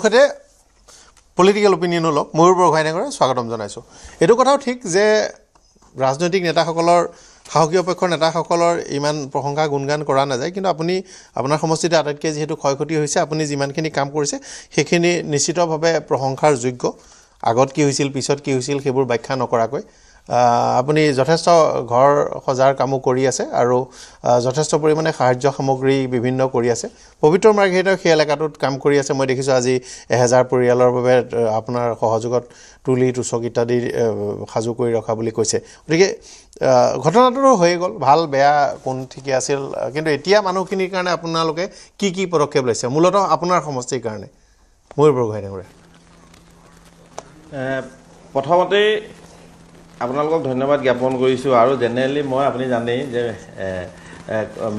সৈতে political opinion লওক ময়ূৰ বৰগোহাঁই ডাঙৰীয়া স্বাগতম জনাইছোঁ এইটো কথাও ঠিক যে ৰাজনৈতিক নেতাসকলৰ সাহসীয় পক্ষৰ নেতাসকলৰ ইমান প্ৰশংসা গুণগান কৰা নাযায় কিন্তু আপুনি আপোনাৰ সমষ্টিতে আটাইতকৈ যেহেতু ক্ষয়ক্ষতি হৈছে আপুনি যিমানখিনি কাম কৰিছে সেইখিনি নিশ্চিতভাৱে প্ৰশংসাৰ যোগ্য আগত কি হৈছিল পিছত কি হৈছিল সেইবোৰ ব্যাখ্যা নকৰাকৈ আপুনি যথেষ্ট ঘৰ সজাৰ কামো কৰি আছে আৰু যথেষ্ট পৰিমাণে সাহায্য সামগ্ৰী বিভিন্ন কৰি আছে পবিত্ৰ মাৰ্ঘেৰিটাৰ সেই এলেকাটোত কাম কৰি আছে মই দেখিছোঁ আজি 1000 পৰিয়ালৰ বাবে আপোনাৰ সহযোগত তুলি তুচক ইত্যাদি সাজু কৰি ৰখা বুলি কৈছে গতিকে ঘটনাটো হৈ গ'ল ভাল বেয়া কোন ঠিকে আছিল কিন্তু এতিয়া মানুহখিনিৰ কাৰণে আপোনালোকে কি পদক্ষেপ লৈছে মূলতঃ আপোনাৰ সমষ্টিৰ কাৰণে ময়ূৰ বৰগোহাঁই ডাঙৰীয়া প্ৰথমতে আপোনালোকক ধন্যবাদ জ্ঞাপন কৰিছোঁ আৰু জেনেৰেলি মই আপুনি জানেই যে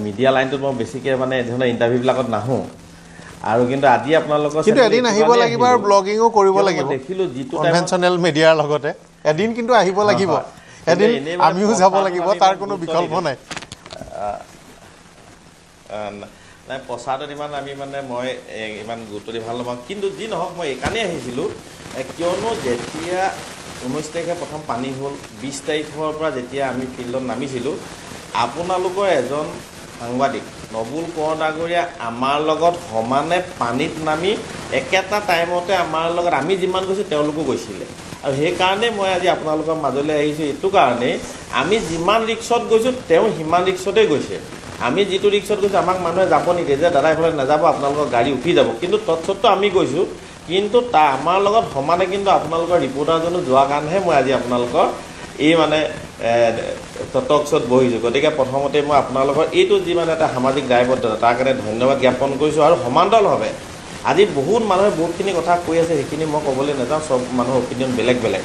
মিডিয়া লাইনটোত মই বেছিকৈ মানে এই ধৰণৰ ইণ্টাৰভিউবিলাকত নাহোঁ আৰু কিন্তু আজি আপোনালোকৰ কিন্তু এদিন আহিব লাগিব আৰু ব্লগিঙো কৰিব লাগিব দেখিলোঁ যিটো কনভেনশ্যনেল মিডিয়াৰ লগতে এদিন কিন্তু আহিব লাগিব এদিন আমিও যাব লাগিব তাৰ কোনো বিকল্প নাই নাই প্ৰচাৰত ইমান আমি মানে মই ইমান গুৰুত্ব দি ভাল নাপাওঁ কিন্তু যি নহওক মই এইকাৰণেই আহিছিলোঁ কিয়নো যেতিয়া 19 তাৰিখে প্ৰথম পানী হ'ল 20 তাৰিখৰ পৰা যেতিয়া আমি ফিল্ডত নামিছিলোঁ আপোনালোকৰ এজন সাংবাদিক নবুল কোঁৱৰ ডাঙৰীয়া আমাৰ লগত সমানে পানীত নামি একেটা টাইমতে আমাৰ লগত আমি যিমান গৈছোঁ তেওঁলোকো গৈছিলে আৰু সেইকাৰণে মই আজি আপোনালোকৰ মাজলৈ আহিছোঁ এইটো কাৰণেই আমি যিমান ৰিক্সত গৈছোঁ তেওঁ সিমান ৰিক্সতেই গৈছে আমি যিটো ৰিক্সত গৈছোঁ আমাক মানুহে যাব নিদিয়ে যে দাদা এইফালে নাযাব আপোনালোকৰ গাড়ী উঠি যাব কিন্তু তৎসত্ত্বেও আমি গৈছোঁ কিন্তু আমাৰ লগত সমানে কিন্তু আপোনালোকৰ ৰিপৰ্টাৰজনো যোৱাৰ কাৰণেহে মই আজি আপোনালোকৰ এই মানে টকশ্ব'ত বহিছোঁ গতিকে প্ৰথমতে মই আপোনালোকৰ এইটো যি মানে এটা সামাজিক দায়বদ্ধতা তাৰ কাৰণে ধন্যবাদ জ্ঞাপন কৰিছোঁ আৰু সমান্তৰালভাৱে আজি বহুত মানুহে বহুতখিনি কথা কৈ আছে সেইখিনি মই ক'বলৈ নাযাওঁ চব মানুহৰ অপিনিয়ন বেলেগ বেলেগ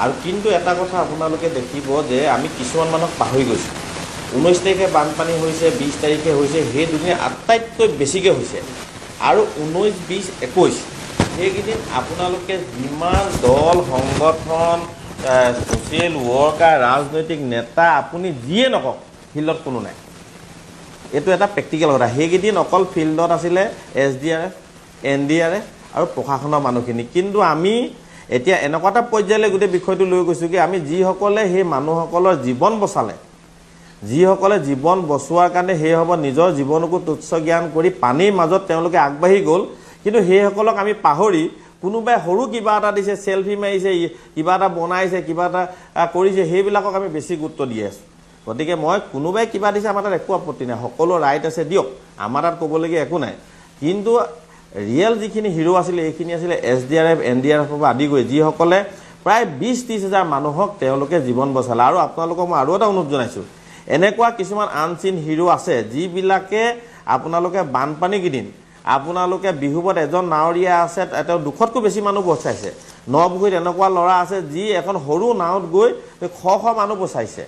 আৰু কিন্তু এটা কথা আপোনালোকে দেখিব যে আমি কিছুমান মানুহক পাহৰি গৈছোঁ 19 তাৰিখে বানপানী হৈছে 20 তাৰিখে হৈছে সেই দুদিন আটাইতকৈ বেছিকৈ হৈছে আৰু 19, 20, 21 সেইকেইদিন আপোনালোকে যিমান দল সংগঠন ছ'চিয়েল ৱৰ্কাৰ ৰাজনৈতিক নেতা আপুনি যিয়ে নকওক ফিল্ডত কোনো নাই এইটো এটা প্ৰেক্টিকেল কথা সেইকেইদিন অকল ফিল্ডত আছিলে SDRF NDRF আৰু প্ৰশাসনৰ মানুহখিনি কিন্তু আমি এতিয়া এনেকুৱা এটা পৰ্যায়লৈ গোটেই বিষয়টো লৈ গৈছোঁ কি আমি যিসকলে সেই মানুহসকলৰ জীৱন বচালে যিসকলে জীৱন বচোৱাৰ কাৰণে সেই হ'ব নিজৰ জীৱনকো তুচ্ছ জ্ঞান কৰি পানীৰ মাজত তেওঁলোকে আগবাঢ়ি গ'ল কিন্তু সেইসকলক আমি পাহৰি কোনোবাই সৰু কিবা এটা দিছে চেলফি মাৰিছে কিবা এটা বনাইছে কিবা এটা কৰিছে সেইবিলাকক আমি বেছি গুৰুত্ব দি আছোঁ গতিকে মই কোনোবাই কিবা দিছে আমাৰ তাত একো আপত্তি নাই সকলো ৰাইট আছে দিয়ক আমাৰ তাত ক'বলগীয়া একো নাই কিন্তু ৰিয়েল যিখিনি হিৰো আছিলে এইখিনি আছিলে SDRF NDRF পৰা আদি কৰি যিসকলে প্ৰায় 20-30 হাজাৰ মানুহক তেওঁলোকে জীৱন বচালে আৰু আপোনালোকক মই আৰু এটা অনুৰোধ জনাইছোঁ এনেকুৱা কিছুমান আনচিন হিৰো আছে যিবিলাকে আপোনালোকে বানপানীকেইদিন আপোনালোকে বিহুবত এজন নাৱৰীয়া আছে তেওঁ 200তকৈ বেছি মানুহ বচাইছে নপুখুৰীত এনেকুৱা ল'ৰা আছে যি এখন সৰু নাৱত গৈ শ মানুহ বচাইছে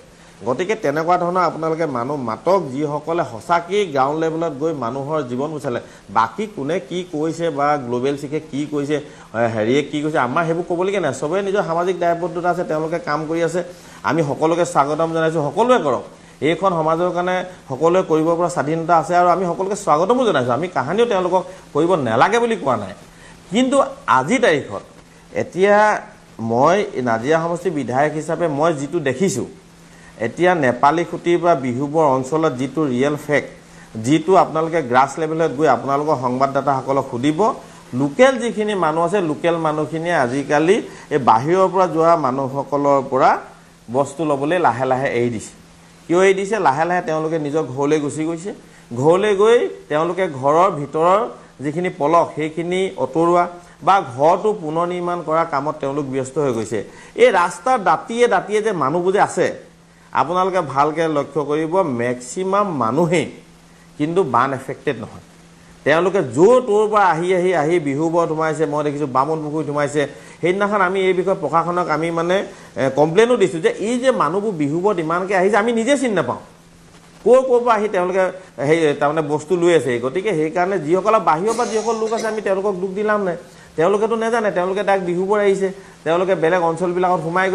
গতিকে তেনেকুৱা ধৰণৰ আপোনালোকে মানুহ মাতক যিসকলে সঁচাকৈ গ্ৰাউণ্ড লেভেলত গৈ মানুহৰ জীৱন বচালে বাকী কোনে কি কৈছে বা গ্ল'বেল চিকে কি কৈছে হেৰিয়ে কি কৈছে আমাৰ সেইবোৰ ক'বলগীয়া নাই চবেই নিজৰ সামাজিক দায়বদ্ধতা আছে তেওঁলোকে কাম কৰি আছে আমি সকলোকে স্বাগতম জনাইছোঁ সকলোৱে কৰক এইখন সমাজৰ কাৰণে সকলোৱে কৰিব পৰা স্বাধীনতা আছে আৰু আমি সকলোকে স্বাগতমো জনাইছোঁ আমি কাহানিও তেওঁলোকক কৰিব নালাগে বুলি কোৱা নাই কিন্তু আজি তাৰিখত এতিয়া মই নাজিৰা সমষ্টিৰ বিধায়ক হিচাপে মই যিটো দেখিছোঁ এতিয়া নেপালী খুঁটিৰ পৰা বিহুবৰ অঞ্চলত যিটো ৰিয়েল ফেক্ট যিটো আপোনালোকে গ্ৰাছ লেভেলত গৈ আপোনালোকৰ সংবাদদাতাসকলক সুধিব লোকেল যিখিনি মানুহ আছে লোকেল মানুহখিনিয়ে আজিকালি এই বাহিৰৰ পৰা যোৱা মানুহসকলৰ পৰা বস্তু ল'বলৈ লাহে লাহে এৰি দিছে কিয় এৰি দিছে লাহে লাহে তেওঁলোকে নিজৰ ঘৰলৈ গুচি গৈছে ঘৰলৈ গৈ তেওঁলোকে ঘৰৰ ভিতৰৰ যিখিনি পলস সেইখিনি অতৰুৱা বা ঘৰটো পুনৰ নিৰ্মাণ কৰা কামত তেওঁলোক ব্যস্ত হৈ গৈছে এই ৰাস্তাৰ দাঁতিয়ে যে মানুহবোৰ যে আছে আপোনালোকে ভালকৈ লক্ষ্য কৰিব মেক্সিমাম মানুহেই কিন্তু বান এফেক্টেড নহয় তেওঁলোকে য'ৰ তোৰ পৰা আহি বিহুবৰত সোমাইছে মই দেখিছোঁ বামুণ পুখুৰীত সোমাইছে সেইদিনাখন আমি এই বিষয়ে প্ৰশাসনক আমি মানে কমপ্লেইনো দিছোঁ যে এই যে মানুহবোৰ বিহুবৰত ইমানকৈ আহিছে আমি নিজে চিনি নাপাওঁ ক'ৰ পৰা আহি তেওঁলোকে সেই তাৰমানে বস্তু লৈ আছে গতিকে সেইকাৰণে যিসকল বাহিৰৰ পৰা যিসকল লোক আছে আমি তেওঁলোকক দুখ দি লাভ নাই তেওঁলোকেতো নাজানে তেওঁলোকে তাক বিহুবৰ আহিছে তেওঁলোকে বেলেগ অঞ্চলবিলাকত সোমাই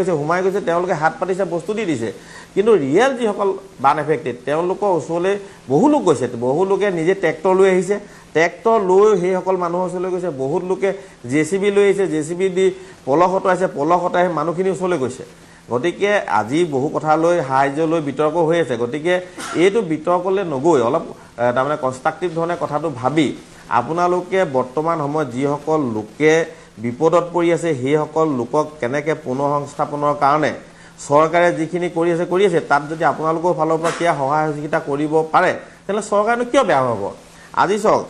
গৈছে তেওঁলোকে হাত পাতিছে বস্তু দি দিছে কিন্তু ৰিয়েল যিসকল বান এফেক্টেড তেওঁলোকৰ ওচৰলৈ বহু লোক গৈছে বহু লোকে নিজে ট্ৰেক্টৰ লৈ আহিছে ট্ৰেক্টৰ লৈ সেইসকল মানুহৰ ওচৰলৈ গৈছে বহুত লোকে JCB লৈ আহিছে JCB দি পলহ হটাইছে পলহ হটাই মানুহখিনিৰ ওচৰলৈ গৈছে গতিকে আজি বহু কথা লৈ সাহায্য লৈ বিতৰ্ক হৈ আছে গতিকে এইটো বিতৰ্কলৈ নগৈ অলপ তাৰমানে কনষ্ট্ৰাকটিভ ধৰণে কথাটো ভাবি আপোনালোকে বৰ্তমান সময়ত যিসকল লোকে বিপদত পৰি আছে সেইসকল লোকক কেনেকৈ পুনঃসংস্থাপনৰ কাৰণে চৰকাৰে যিখিনি কৰি আছে তাত যদি আপোনালোকৰ ফালৰ পৰা কিয় সহায় সহযোগিতা কৰিব পাৰে তেতিয়াহ'লে চৰকাৰনো কিয় বেয়া হ'ব আজি চাওক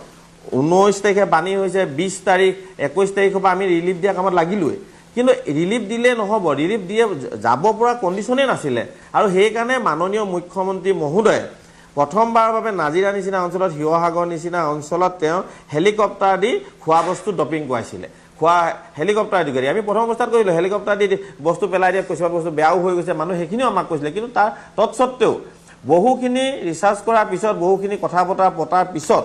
19 তাৰিখে বানী হৈছে 20 তাৰিখ 21 তাৰিখৰ পৰা আমি ৰিলিফ দিয়া কামত লাগিলোৱে কিন্তু ৰিলিফ দিলে নহ'ব ৰিলিফ দিয়ে যাব পৰা কণ্ডিশ্যনে নাছিলে আৰু সেইকাৰণে মাননীয় মুখ্যমন্ত্ৰী মহোদয়ে প্ৰথমবাৰৰ বাবে নাজিৰা নিচিনা অঞ্চলত শিৱসাগৰ নিচিনা অঞ্চলত তেওঁ হেলিকপ্টাৰ দি খোৱা বস্তু ডপিং কৰাইছিলে খোৱা হেলিকপ্টাৰ দি আমি প্ৰথম অৱস্থাত কৰিলোঁ হেলিকপ্টাৰ দি বস্তু পেলাই দিয়ে কিছুমান বস্তু বেয়াও হৈ গৈছে মানুহ সেইখিনিও আমাক কৈছিলে কিন্তু তাৰ তৎসত্ত্বেও বহুখিনি ৰিচাৰ্চ কৰাৰ পিছত বহুখিনি কথা বতৰা পতাৰ পিছত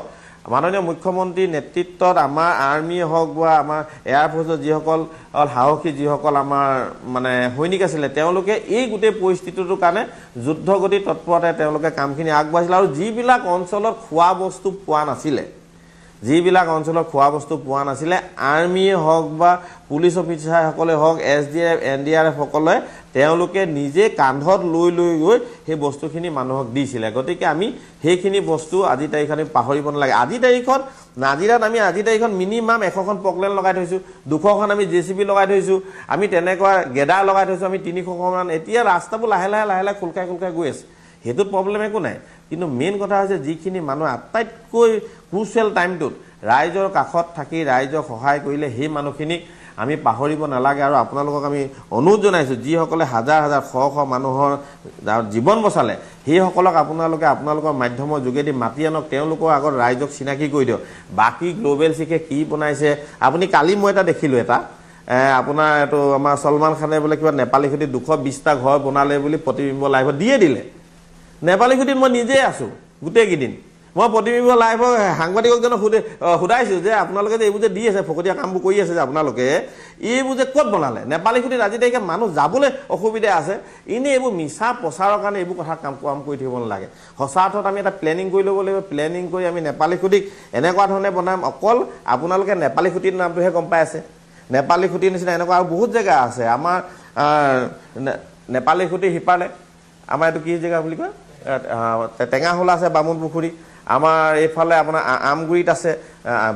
মাননীয় মুখ্যমন্ত্ৰীৰ নেতৃত্বত আমাৰ আৰ্মি হওক বা আমাৰ এয়াৰফ'ৰ্চৰ যিসকল সাহসী যিসকল আমাৰ মানে সৈনিক আছিলে তেওঁলোকে এই গোটেই পৰিস্থিতিটোৰ কাৰণে যুদ্ধগতি তৎপৰতাৰে তেওঁলোকে কামখিনি আগবঢ়াইছিলে আৰু যিবিলাক অঞ্চলত খোৱা বস্তু পোৱা নাছিলে আৰ্মিয়ে হওক বা পুলিচ অফিচাৰসকলে হওক SDF NDRF সকলে তেওঁলোকে নিজে কান্ধত লৈ গৈ সেই বস্তুখিনি মানুহক দিছিলে গতিকে আমি সেইখিনি বস্তু আজি তাৰিখত আমি পাহৰিব নালাগে আজি তাৰিখত নাজিৰাত আমি আজি তাৰিখত মিনিমাম 100খন পকলেন লগাই থৈছোঁ 200খন আমি JCB লগাই থৈছোঁ আমি তেনেকুৱা গেডাৰ লগাই থৈছোঁ আমি 300খন এতিয়া ৰাস্তাবোৰ লাহে লাহে খোল খাই গৈ আছে সেইটোত প্ৰব্লেম একো নাই কিন্তু মেইন কথা হৈছে যিখিনি মানুহ আটাইতকৈ ক্ৰুচিয়েল টাইমটোত ৰাইজৰ কাষত থাকি ৰাইজক সহায় কৰিলে সেই মানুহখিনিক আমি পাহৰিব নালাগে আৰু আপোনালোকক আমি অনুৰোধ জনাইছোঁ যিসকলে হাজাৰ শ মানুহৰ জীৱন বচালে সেইসকলক আপোনালোকৰ মাধ্যমৰ যোগেদি মাতি আনক তেওঁলোকৰ আগত ৰাইজক চিনাকি কৰি দিয়ক বাকী গ্লোবেল চিকে কি বনাইছে আপুনি কালি মই এটা দেখিলোঁ এটা আপোনাৰ এইটো আমাৰ সলমান খানে বোলে কিবা নেপালী খেতি 220টা ঘৰ বনালে বুলি প্ৰতিবিম্ব লাইভত দিয়ে দিলে নেপালী খেতিত মই নিজে আছোঁ গোটেইকেইদিন মই প্ৰতিবিম্ব লাইভৰ সাংবাদিকজনক সুধাইছোঁ যে আপোনালোকে যে এইবোৰ যে দি আছে ফকতীয়া কামবোৰ কৰি আছে যে আপোনালোকে এইবোৰ যে ক'ত বনালে নেপালী খেতিত আজি তাৰিখে মানুহ যাবলৈ অসুবিধা আছে এনেই এইবোৰ মিছা প্ৰচাৰৰ কাৰণে এইবোৰ কথা কাম কৰি থাকিব নালাগে সঁচা অৰ্থত আমি এটা প্লেনিং কৰি ল'ব লাগিব প্লেনিং কৰি আমি নেপালী খেতিক এনেকুৱা ধৰণে বনাম অকল আপোনালোকে নেপালী খেতিৰ নামটোহে গম পাই আছে নেপালী খেতিৰ নিচিনা এনেকুৱা আৰু বহুত জেগা আছে আমাৰ নেপালী খেতি সিপালে আমাৰ এইটো কি জেগা বুলি কয় টেঙাহোলা আছে বামুণ পুখুৰী আমাৰ এইফালে আপোনাৰ আমগুৰিত আছে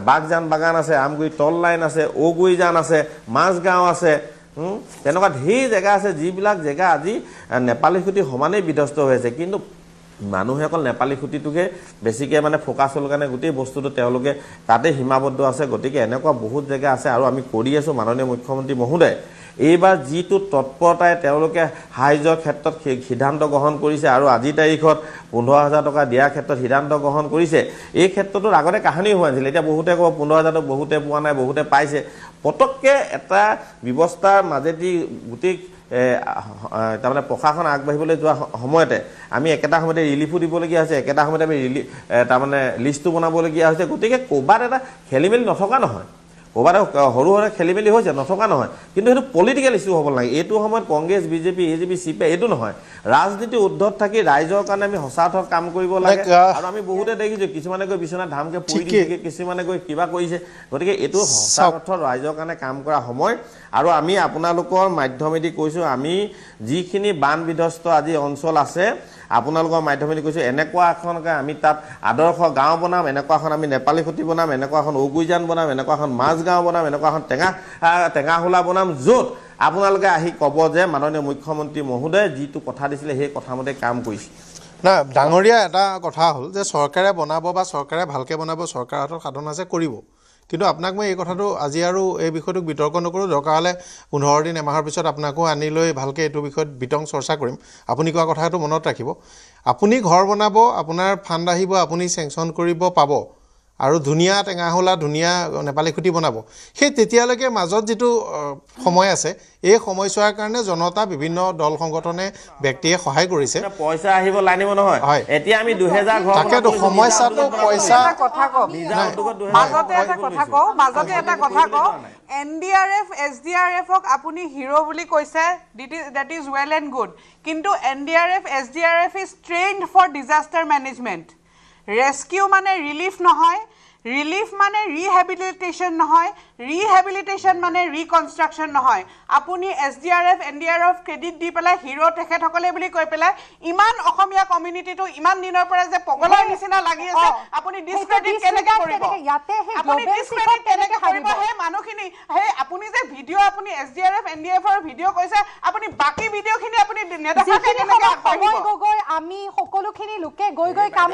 বাগজান বাগান আছে আমগুৰি তল লাইন আছে ঔগুৰিজান আছে মাছগাঁও আছে তেনেকুৱা ঢেৰ জেগা আছে যিবিলাক জেগা আজি নেপালী খেতি সমানেই বিধ্বস্ত হৈ আছে কিন্তু মানুহে অকল নেপালী খেতিটোকে বেছিকৈ মানে ফ'কাছ হ'ল কাৰণে গোটেই বস্তুটো তেওঁলোকে তাতে সীমাবদ্ধ আছে গতিকে এনেকুৱা বহুত জেগা আছে আৰু আমি কৰি আছোঁ মাননীয় মুখ্যমন্ত্ৰী মহোদয় এইবাৰ যিটো তৎপৰতাৰে তেওঁলোকে সাহায্যৰ ক্ষেত্ৰত সিদ্ধান্ত গ্ৰহণ কৰিছে আৰু আজি তাৰিখত 15,000 টকা দিয়াৰ ক্ষেত্ৰত সিদ্ধান্ত গ্ৰহণ কৰিছে এই ক্ষেত্ৰটোত আগতে কাহিনী হোৱা নাছিল এতিয়া বহুতে ক'ব 15,000 বহুতে পোৱা নাই বহুতে পাইছে পটককৈ এটা ব্যৱস্থাৰ মাজেদি গোটেই তাৰমানে প্ৰশাসন আগবাঢ়িবলৈ যোৱা সময়তে আমি একেটা সময়তে ৰিলিফো দিবলগীয়া হৈছে একেটা সময়তে আমি তাৰমানে লিষ্টটো বনাবলগীয়া হৈছে গতিকে ক'ৰবাত এটা খেলিমেলি নথকা নহয় ক'ৰবাত সৰু খেলিমেলি হৈছে নথকা নহয় কিন্তু সেইটো পলিটিকেল ইছ্যু হ'ব নালাগে এইটো সময়ত কংগ্ৰেছ বিজেপি AJP CPI এইটো নহয় ৰাজনীতি উদ্ধত থাকি ৰাইজৰ কাৰণে আমি সঁচা অৰ্থত কাম কৰিব লাগে আৰু আমি বহুতে দেখিছোঁ কিছুমানে গৈ বিচনাত ধামকৈ পৰি দিছে কিছুমানে গৈ কিবা কৰিছে গতিকে এইটো সঁচা অৰ্থত ৰাইজৰ কাৰণে কাম কৰা সময় আৰু আমি আপোনালোকৰ মাধ্যমেদি কৈছোঁ আমি যিখিনি বান বিধ্বস্ত আজি অঞ্চল আছে আপোনালোকৰ মাধ্যমেদি কৈছোঁ এনেকুৱা এখনকৈ আমি তাত আদৰ্শ গাঁও বনাম এনেকুৱা এখন আমি নেপালী খেতি বনাম এনেকুৱা এখন ঔগুৰিজান বনাম এনেকুৱা এখন মাছগাঁও বনাম এনেকুৱা এখন টেঙাহোলা বনাম য'ত আপোনালোকে আহি ক'ব যে মাননীয় মুখ্যমন্ত্ৰী মহোদয়ে যিটো কথা দিছিলে সেই কথামতে কাম কৰিছে না ডাঙৰীয়া এটা কথা হ'ল যে চৰকাৰে বনাব বা চৰকাৰে ভালকৈ বনাব চৰকাৰৰ হাতত সাধন আছে কৰিব কিন্তু আপোনাক মই এই কথাটো আজি আৰু এই বিষয়টোক বিতৰ্ক নকৰোঁ দৰকাৰ হ'লে 15 দিন এমাহৰ পিছত আপোনাকো আনি লৈ ভালকৈ এইটো বিষয়ত বিতং চৰ্চা কৰিম আপুনি কোৱা কথাটো মনত ৰাখিব আপুনি ঘৰ বনাব আপোনাৰ ফাণ্ড আহিব আপুনি চেংচন কৰিব পাব আৰু ধুনীয়া টেঙাহোলা ধুনীয়া নেপালী খেতি বনাব সেই তেতিয়ালৈকে মাজত যিটো সময় আছে এই সময়ছোৱাৰ কাৰণে জনতা বিভিন্ন দল সংগঠনে ব্যক্তিয়ে সহায় কৰিছে পইচা আহিব লানিব নহয় এতিয়া আমি 2000 ঘৰ তাকেতো সমস্যাটো পইচা কথা কওঁ মাজতে এটা কথা কওঁ NDRF SDRFক আপুনি হিৰো বুলি কৈছে that is well and good কিন্তু NDRF SDRF is trained for disaster management rescue মানে relief নহয় ৰিলিফ মানে ৰিহেবিলিটেশ্যন নহয়, ৰিহেবিলিটেশ্যন মানে ৰিকনষ্ট্ৰাকশ্যন নহয়। আপুনি SDRF NDRF ক্ৰেডিট দি পেলাই হিৰো তেখেতসকলে বুলি কৈ পেলাই ইমান অসমীয়া কমিউনিটিটো ইমান দিনৰ পৰা যে পগলাৰ নিচিনা লাগি আছে, আপুনি ডিছক্ৰেডিট কেনেকৈ কৰিব? আপুনি ডিছক্ৰেডিট কেনেকৈ কৰিব? সেই মানুহখিনি সেই আপুনি যে ভিডিঅ' আপুনি SDRF NDRFৰ ভিডিঅ' কৈছে, আপুনি বাকী ভিডিঅ'খিনি আপুনি নেদেখাকৈ কেনেকৈ আগবাঢ়িব? আমি সকলোখিনি লোকে গৈ কাম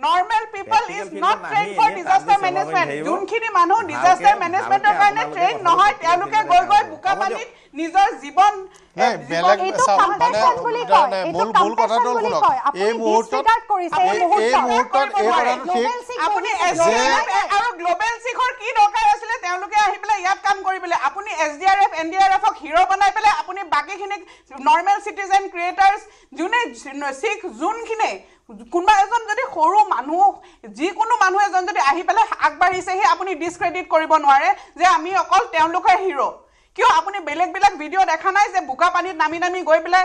Normal people is not trained for disaster management. যোনখিনি মানুহ disaster managementৰ কাৰণে ট্ৰেইন নহয়, তেওঁলোকে গৈ বোকা পানীত নিজৰ জীৱন মূল কথাটো শুনক। এই মুহূৰ্তত আপুনি আৰু গ্ল'বেল শিখৰ কি দৰকাৰ আছিলে তেওঁলোকে আহি পেলাই ইয়াত কাম কৰিবলৈ? আপুনি SDRF NDRFক হিৰো বনাই পেলাই আপুনি বাকীখিনিক নৰ্মেল চিটিজেন ক্ৰিয়েটাৰ্ছ যোনে শিখ যোনখিনি কোনোবা এজন যদি সৰু মানুহ যিকোনো মানুহ এজন যদি আহি পেলাই আগবাঢ়িছেহি আপুনি ডিছক্ৰেডিট কৰিব নোৱাৰে যে আমি অকল তেওঁলোকৰ হিৰো। কিয় আপুনি বেলেগ ভিডিঅ' দেখা নাই যে বোকা পানীত নামি গৈ পেলাই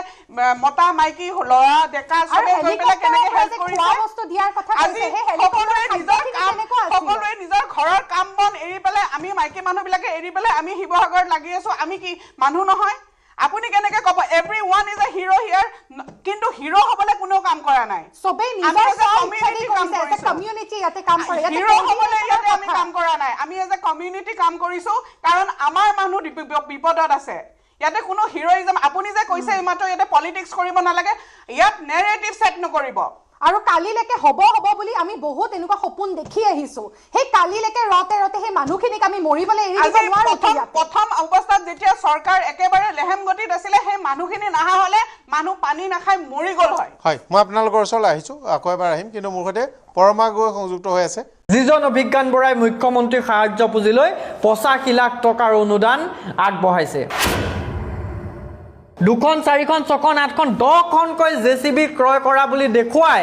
মতা মাইকী ল'ৰা ডেকা চবে গৈ পেলাই কেনেকৈ হেল্প কৰিছে? আজি সকলোৱে নিজৰ ঘৰৰ কাম বন এৰি পেলাই আমি মাইকী মানুহবিলাকে এৰি পেলাই আমি শিৱসাগৰত লাগি আছো, আমি কি মানুহ নহয়? আপুনি কেনেকৈ ক'ব এভৰিৱান ইজ এ হিৰো হিয়াৰ? কিন্তু হিৰো হ'বলৈ কোনেও কাম কৰা নাই, চবেই নিজৰ কমিউনিটি ইয়াতে কাম কৰে। হিৰো হ'বলৈ ইয়াতে আমি কাম কৰা নাই, আমি এজ এ কমিউনিটি কাম কৰিছো কাৰণ আমাৰ মানুহ বিপদত আছে। ইয়াতে কোনো হিৰোইজম আপুনি যে কৈছে এইমাত্ৰ ইয়াতে পলিটিক্স কৰিব নালাগে, ইয়াত নেৰেটিভ ছেট নকৰিব। আৰু কালিলৈকে হ'ব বুলি আমি বহুত এনেকুৱা সপোন দেখি আহিছো, সেই কালিলৈকে ৰতে সেই মানুহখিনিক আমি মৰিবলৈ এৰি দিব নোৱাৰো। প্ৰথম অৱস্থাত যেতিয়া চৰকাৰ একেবাৰে লেহেম গতিত আছিলে, সেই মানুহখিনি নাহা হ'লে মানুহ পানী নাখাই মৰি গ'ল হয়। হয়, মই আপোনালোকৰ ওচৰলৈ আহিছোঁ, আকৌ এবাৰ আহিম, কিন্তু মোৰ সৈতে পৰমা গগৈ সংযুক্ত হৈ আছে। যিজন অভিজ্ঞান বৰাই মুখ্যমন্ত্ৰীৰ সাহায্য পুঁজিলৈ 85 লাখ টকাৰ অনুদান আগবঢ়াইছে। 2খন 4খন 6খন 8খন 10খনকৈ JCB ক্ৰয় কৰা বুলি দেখুৱাই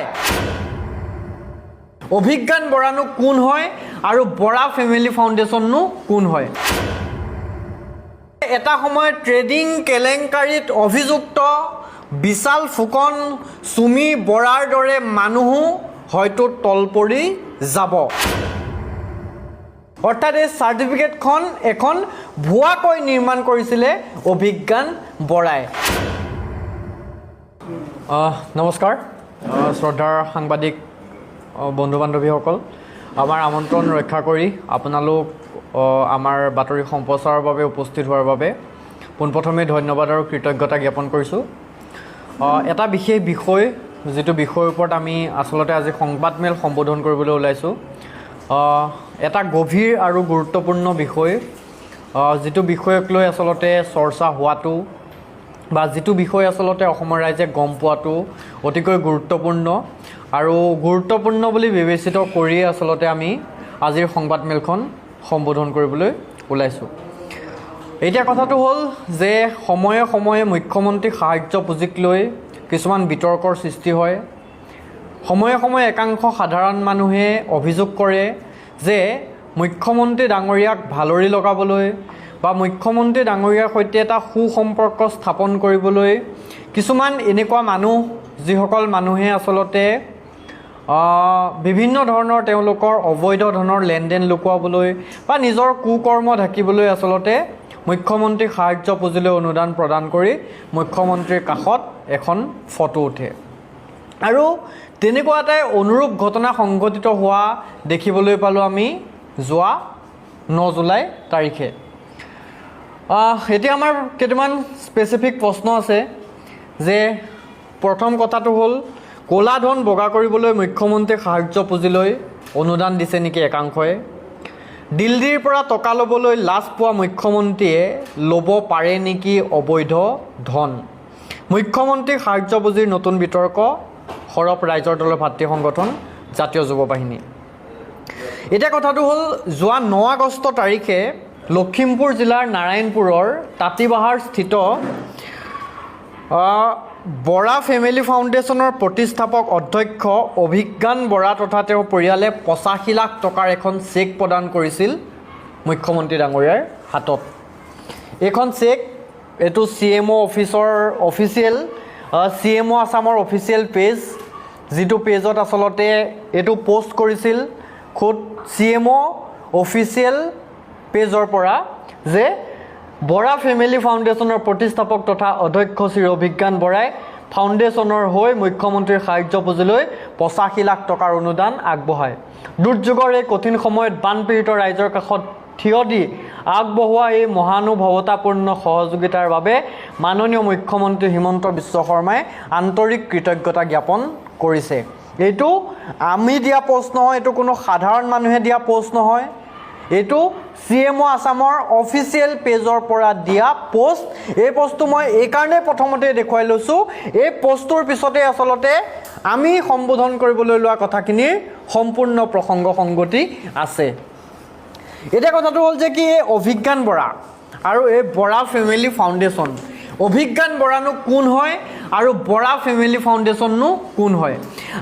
অভিজ্ঞান বৰানো কোন হয় আৰু বৰা ফেমিলি ফাউণ্ডেশ্যননো কোন হয়? এটা সময়ত ট্ৰেডিং কেলেংকাৰীত অভিযুক্ত বিশাল ফুকন চুমি বৰাৰ দৰে মানুহো হয়তো তলপৰি যাব। অৰ্থাৎ এই চাৰ্টিফিকেটখন এখন ভুৱাকৈ নিৰ্মাণ কৰিছিলে অভিজ্ঞান বৰাই। নমস্কাৰ শ্ৰদ্ধাৰ সাংবাদিক বন্ধু বান্ধৱীসকল, আমাৰ আমন্ত্ৰণ ৰক্ষা কৰি আপোনালোক আমাৰ বাতৰি সম্প্ৰচাৰৰ বাবে উপস্থিত হোৱাৰ বাবে পোনপ্ৰথমে ধন্যবাদ আৰু কৃতজ্ঞতা জ্ঞাপন কৰিছোঁ। এটা বিশেষ বিষয়, যিটো বিষয়ৰ ওপৰত আমি আচলতে আজি সংবাদমেল সম্বোধন কৰিবলৈ ওলাইছোঁ, এটা গভীৰ আৰু গুৰুত্বপূৰ্ণ বিষয়, যিটো বিষয়ক লৈ আচলতে চৰ্চা হোৱাটো বা যিটো বিষয় আচলতে অসমৰ ৰাইজে গম পোৱাটো অতিকৈ গুৰুত্বপূৰ্ণ আৰু গুৰুত্বপূৰ্ণ বুলি বিবেচিত কৰিয়ে আচলতে আমি আজিৰ সংবাদমেলখন সম্বোধন কৰিবলৈ ওলাইছোঁ। এতিয়া কথাটো হ'ল যে সময়ে সময়ে মুখ্যমন্ত্ৰীক সাহায্য পুঁজিক লৈ কিছুমান বিতৰ্কৰ সৃষ্টি হয়। সময়ে সময়ে একাংশ সাধাৰণ মানুহে অভিযোগ কৰে যে মুখ্যমন্ত্ৰী ডাঙৰীয়াক ভালৰি লগাবলৈ বা মুখ্যমন্ত্ৰী ডাঙৰীয়াৰ সৈতে এটা সুসম্পৰ্ক স্থাপন কৰিবলৈ কিছুমান এনেকুৱা মানুহ, যিসকল মানুহে আচলতে বিভিন্ন ধৰণৰ তেওঁলোকৰ অবৈধ ধনৰ লেনদেন লুকুৱাবলৈ বা নিজৰ কুকৰ্ম ঢাকিবলৈ আচলতে মুখ্যমন্ত্ৰীক সাহায্য পুঁজিলৈ অনুদান প্ৰদান কৰি মুখ্যমন্ত্ৰীৰ কাষত এখন ফটো উঠে। আৰু তেনেকুৱা এটাই অনুৰূপ ঘটনা সংঘটিত হোৱা দেখিবলৈ পালোঁ আমি যোৱা 9 জুলাই তাৰিখে। এতিয়া আমাৰ কেইটামান স্পেচিফিক প্ৰশ্ন আছে যে প্ৰথম কথাটো হ'ল ক'লা ধন বগা কৰিবলৈ মুখ্যমন্ত্ৰীক সাহায্য পুঁজিলৈ অনুদান দিছে নেকি একাংশই? দিল্লীৰ পৰা টকা ল'বলৈ লাজ পোৱা মুখ্যমন্ত্ৰীয়ে ল'ব পাৰে নেকি অবৈধ ধন? মুখ্যমন্ত্ৰীক সাহায্য পুঁজিৰ নতুন বিতৰ্ক, সৰব ৰাইজৰ দলৰ ভাতৃ সংগঠন জাতীয় যুৱ বাহিনী। এতিয়া কথাটো হ'ল যোৱা 9 আগষ্ট তাৰিখে লখিমপুৰ জিলাৰ নাৰায়ণপুৰৰ তাঁতীবাহাৰ স্থিত বৰা ফেমিলি ফাউণ্ডেশ্যনৰ প্ৰতিষ্ঠাপক অধ্যক্ষ অভিজ্ঞান বৰা তথা তেওঁৰ পৰিয়ালে 85 লাখ টকাৰ এখন চেক প্ৰদান কৰিছিল মুখ্যমন্ত্ৰী ডাঙৰীয়াৰ হাতত। এইখন চেক, এইটো CMO অফিচৰ অফিচিয়েল CMO আছামৰ অফিচিয়েল পেজ যিটো পেজত আচলতে এইটো পোষ্ট কৰিছিল খুদ CMO অফিচিয়েল পেজৰ পৰা যে বৰা ফেমিলি ফাউণ্ডেশ্যনৰ প্ৰতিষ্ঠাপক তথা অধ্যক্ষ শ্ৰী অভিজ্ঞান বৰাই ফাউণ্ডেশ্যনৰ হৈ মুখ্যমন্ত্ৰীৰ সাহায্য পুঁজিলৈ 85 লাখ টকাৰ অনুদান আগবঢ়ায়। দুৰ্যোগৰ এই কঠিন সময়ত বানপীড়িত ৰাইজৰ কাষত থিয় দি আগবঢ়োৱা এই মহানুভৱতাপূৰ্ণ সহযোগিতাৰ বাবে মাননীয় মুখ্যমন্ত্ৰী হিমন্ত বিশ্ব শৰ্মাই আন্তৰিক কৃতজ্ঞতা জ্ঞাপন কৰিছে। এইটো আমি দিয়া পোষ্ট নহয়, এইটো কোনো সাধাৰণ মানুহে দিয়া পোষ্ট নহয়, এইটো CMO আসামৰ অফিচিয়েল পেজৰ পৰা দিয়া পোষ্ট। এই পোষ্টটো মই এইকাৰণে প্ৰথমতে দেখুৱাই লৈছোঁ, এই পোষ্টটোৰ পিছতে আচলতে আমি সম্বোধন কৰিবলৈ লোৱা কথাখিনিৰ সম্পূৰ্ণ প্ৰসংগ সংগতি আছে। এতিয়া কথাটো হ'ল যে কি এই অভিজ্ঞান বৰা আৰু এই বৰা ফেমিলি ফাউণ্ডেশ্যন, অভিজ্ঞান বৰানো কোন হয় আৰু বৰা ফেমিলি ফাউণ্ডেশ্যননো কোন হয়?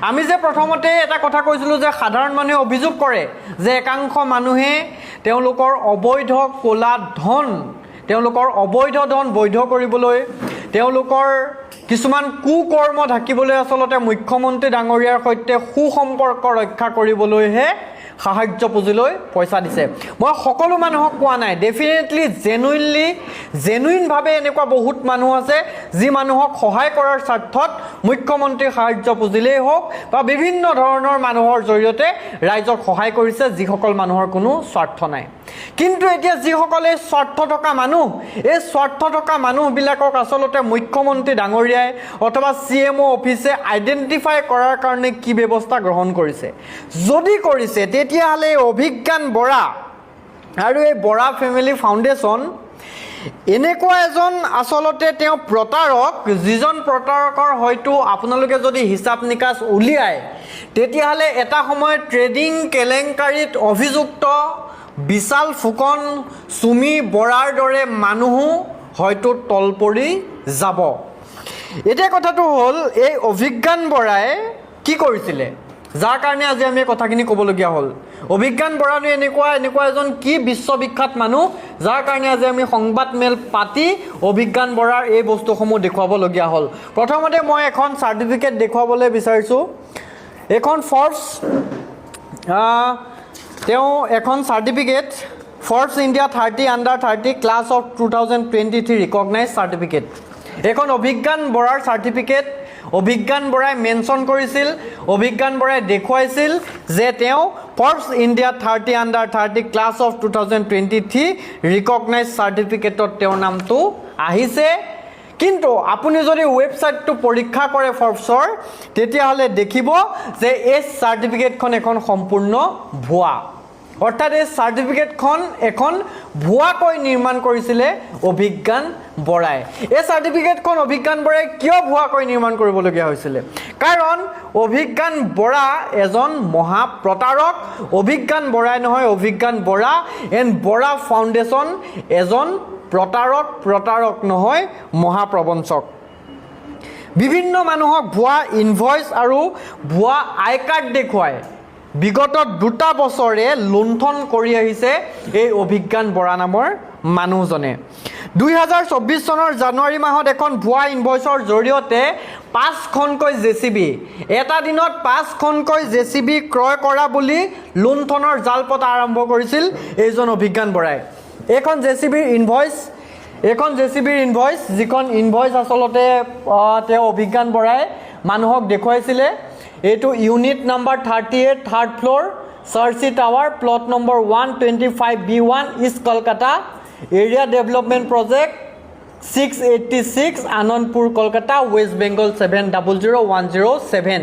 আমি যে প্ৰথমতে এটা কথা কৈছিলোঁ যে সাধাৰণ মানুহে অভিযোগ কৰে যে একাংশ মানুহে তেওঁলোকৰ অবৈধ ক'লা ধন, তেওঁলোকৰ অবৈধ ধন বৈধ কৰিবলৈ, তেওঁলোকৰ কিছুমান কুকৰ্ম ঢাকিবলৈ আচলতে মুখ্যমন্ত্ৰী ডাঙৰীয়াৰ সৈতে সুসম্পৰ্ক ৰক্ষা কৰিবলৈহে সাহায্য পুঁজিলৈ পইচা দিছে। মই সকলো মানুহক কোৱা নাই, ডেফিনেটলি জেনুইনভাৱে এনেকুৱা বহুত মানুহ আছে যি মানুহক সহায় কৰাৰ স্বাৰ্থত মুখ্যমন্ত্ৰীৰ সাহায্য পুঁজিলেই হওক বা বিভিন্ন ধৰণৰ মানুহৰ জৰিয়তে ৰাইজক সহায় কৰিছে, যিসকল মানুহৰ কোনো স্বাৰ্থ নাই। কিন্তু এতিয়া যিসকলে স্বাৰ্থ থকা মানুহ, এই স্বাৰ্থ থকা মানুহবিলাকক আচলতে মুখ্যমন্ত্ৰী ডাঙৰীয়াই অথবা CMO অফিচে আইডেণ্টিফাই কৰাৰ কাৰণে কি ব্যৱস্থা গ্ৰহণ কৰিছে? যদি কৰিছে তেতিয়াহ'লে অভিজ্ঞান বৰা আৰু এই বৰা ফেমিলি ফাউণ্ডেশ্যন এনেকুৱা এজন আচলতে তেওঁ প্ৰতাৰক, যিজন প্ৰতাৰকৰ হয়তো আপোনালোকে যদি হিচাপ নিকাচ উলিয়ায় তেতিয়াহ'লে এটা সময়ত ট্ৰেডিং কেলেংকাৰীত অভিযুক্ত বিশাল ফুকন, চুমি বৰাৰ দৰে মানুহো হয়তো তল পৰি যাব। এতিয়া কথাটো হ'ল এই অভিজ্ঞান বৰাই কি কৰিছিলে যাৰ কাৰণে আজি আমি কথাখিনি ক'বলগীয়া হ'ল? অভিজ্ঞান বৰানো এনেকুৱা এজন কি বিশ্ববিখ্যাত মানুহ যাৰ কাৰণে আজি আমি সংবাদ মেল পাতি অভিজ্ঞান বৰাৰ এই বস্তুসমূহ দেখুৱাবলগীয়া হ'ল। প্ৰথমতে মই এখন চাৰ্টিফিকেট দেখুৱাবলৈ বিচাৰিছোঁ। এখন ফৰ্বছ, তেওঁ এখন certificate Forbes India 30 under 30 class of 2023 recognise certificate. এখন অভিজ্ঞান বৰাৰ চাৰ্টিফিকেট। অভিজ্ঞান বৰাই মেনশ্যন কৰিছিল, অভিজ্ঞান বৰাই দেখুৱাইছিল যে তেওঁ Forbes India 30 under 30 class of 2023 recognise চাৰ্টিফিকেটত তেওঁৰ নামটো আহিছে। কিন্তু আপুনি যদি ৱেবছাইটটো পৰীক্ষা কৰে ফৰ্বছৰ, তেতিয়াহ'লে দেখিব যে এই চাৰ্টিফিকেটখন এখন সম্পূৰ্ণ ভুৱা। অৰ্থাৎ এই চাৰ্টিফিকেটখন এখন ভুৱাকৈ নিৰ্মাণ কৰিছিলে অভিজ্ঞান বৰাই। এই চাৰ্টিফিকেটখন অভিজ্ঞান বৰাই কিয় ভুৱাকৈ নিৰ্মাণ কৰিবলগীয়া হৈছিলে? কাৰণ অভিজ্ঞান বৰা এজন মহাপ্ৰতাৰক। অভিজ্ঞান বৰাই নহয়, অভিজ্ঞান বৰা এণ্ড বৰা ফাউণ্ডেশ্যন এজন প্ৰতাৰক নহয়, মহাপ্ৰবঞ্চক। বিভিন্ন মানুহক ভুৱা ইনভইচ আৰু ভুৱা আই কাৰ্ড দেখুৱাই বিগত 2 বছৰে লুণ্ঠন কৰি আহিছে এই অভিজ্ঞান বৰা নামৰ মানুহজনে। 2024 চনৰ জানুৱাৰী মাহত এখন ভুৱা ইনভইচৰ জৰিয়তে 5খনকৈ JCB, এটা দিনত 5খনকৈ JCB ক্ৰয় কৰা বুলি লুণ্ঠনৰ জাল পতা আৰম্ভ কৰিছিল এইজন অভিজ্ঞান বৰাই। এইখন JCBৰ ইনভইচ, যিখন ইনভইচ আচলতে তেওঁ অভিজ্ঞান বৰাই মানুহক দেখুৱাইছিলে। এইটো ইউনিট নাম্বাৰ 38 3rd ফ্ল'ৰ চাৰ্চি tower, plot number 125B1 east Kolkata, area development project 686 Anandapur Kolkata, west Bengal 700107।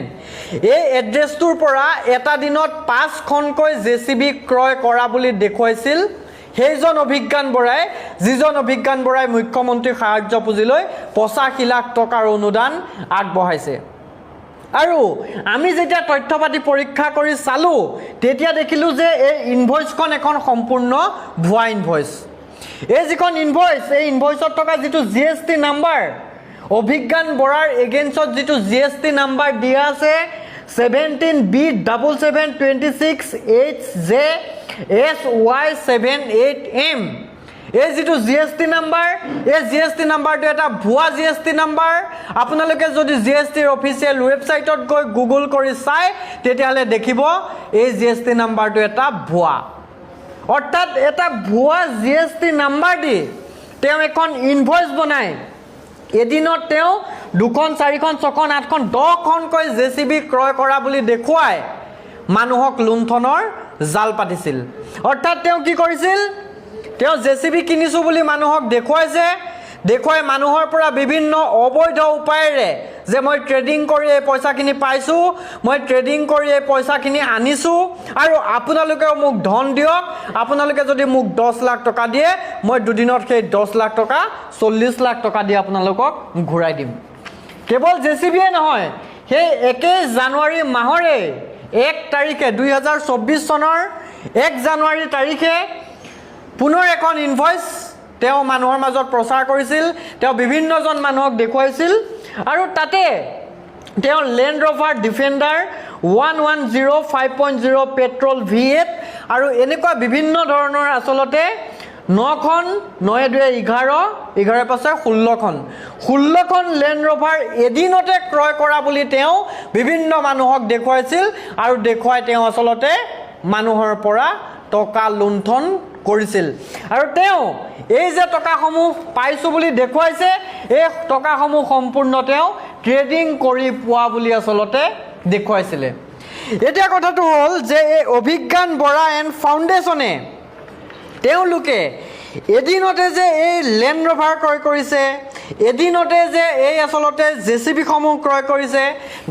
এই এড্ৰেছটোৰ পৰা এটা দিনত 5খনকৈ JCB ক্ৰয় কৰা বুলি দেখুৱাইছিল সেইজন অভিজ্ঞান বৰাই, যিজন অভিজ্ঞান বৰাই মুখ্যমন্ত্ৰীৰ সাহায্য পুঁজিলৈ 85 লাখ টকাৰ অনুদান আগবঢ়াইছে। আৰু আমি যেতিয়া তথ্য পাতি পৰীক্ষা কৰি চালোঁ তেতিয়া দেখিলোঁ যে এই ইনভইচখন এখন সম্পূৰ্ণ ভুৱা ইনভইচ। এই যিখন ইনভইচ, এই ইনভইচত থকা যিটো GST নাম্বাৰ, অভিজ্ঞান বৰাৰ এগেইনষ্টত যিটো GST নাম্বাৰ দিয়া আছে 17B7726HJSY78M, এই যিটো GST নাম্বাৰ, এই GST নাম্বাৰটো এটা ভুৱা GST নাম্বাৰ। আপোনালোকে যদি GSTৰ অফিচিয়েল ৱেবছাইটত গৈ গুগল কৰি চাই তেতিয়াহ'লে দেখিব এই GST নাম্বাৰটো এটা ভুৱা। অৰ্থাৎ এটা ভুৱা GST নাম্বাৰ দি তেওঁ এখন ইনভইচ বনাই এদিনত তেওঁ 2খন 4খন 6খন 8খন 10খনকৈ JCB ক্ৰয় কৰা বুলি দেখুৱাই মানুহক লুণ্ঠনৰ জাল পাতিছিল। অৰ্থাৎ তেওঁ কি কৰিছিল, তেওঁ JCB কিনিছোঁ বুলি মানুহক দেখুৱাই মানুহৰ পৰা বিভিন্ন অবৈধ উপায়েৰে যে মই ট্ৰেডিং কৰি এই পইচাখিনি পাইছোঁ, মই ট্ৰেডিং কৰি এই পইচাখিনি আনিছোঁ আৰু আপোনালোকেও মোক ধন দিয়ক, আপোনালোকে যদি মোক 10 লাখ টকা দিয়ে মই দুদিনত সেই 10 লাখ টকা 40 লাখ টকা দি আপোনালোকক ঘূৰাই দিম। কেৱল JCBয়ে নহয়, সেই 21 জানুৱাৰী মাহৰে 1 তাৰিখে 2024 চনৰ 1 জানুৱাৰী তাৰিখে পুনৰ এখন ইনভইচ তেওঁ মানুহৰ মাজত প্ৰচাৰ কৰিছিল, তেওঁ বিভিন্নজন মানুহক দেখুৱাইছিল আৰু তাতে তেওঁ লেণ্ড ৰভাৰ ডিফেণ্ডাৰ 110 5.0 পেট্ৰল V8 আৰু এনেকুৱা বিভিন্ন ধৰণৰ আচলতে 9খন 9 2 11 11 পাছে 16খন লেণ্ড ৰভাৰ এদিনতে ক্ৰয় কৰা বুলি তেওঁ বিভিন্ন মানুহক দেখুৱাইছিল আৰু দেখুৱাই তেওঁ আচলতে মানুহৰ পৰা টকা লুণ্ঠন কৰিছিল। আৰু তেওঁ এই যে টকাসমূহ পাইছোঁ বুলি দেখুৱাইছে, এই টকাসমূহ সম্পূৰ্ণ তেওঁ ট্ৰেডিং কৰি পোৱা বুলি আচলতে দেখুৱাইছিলে। এতিয়া কথাটো হ'ল যে এই অভিজ্ঞান বৰা এণ্ড ফাউণ্ডেশ্যনে তেওঁলোকে এদিনতে যে এই লেণ্ড ৰভাৰ ক্ৰয় কৰিছে, এদিনতে যে এই আচলতে JCBসমূহ ক্ৰয় কৰিছে,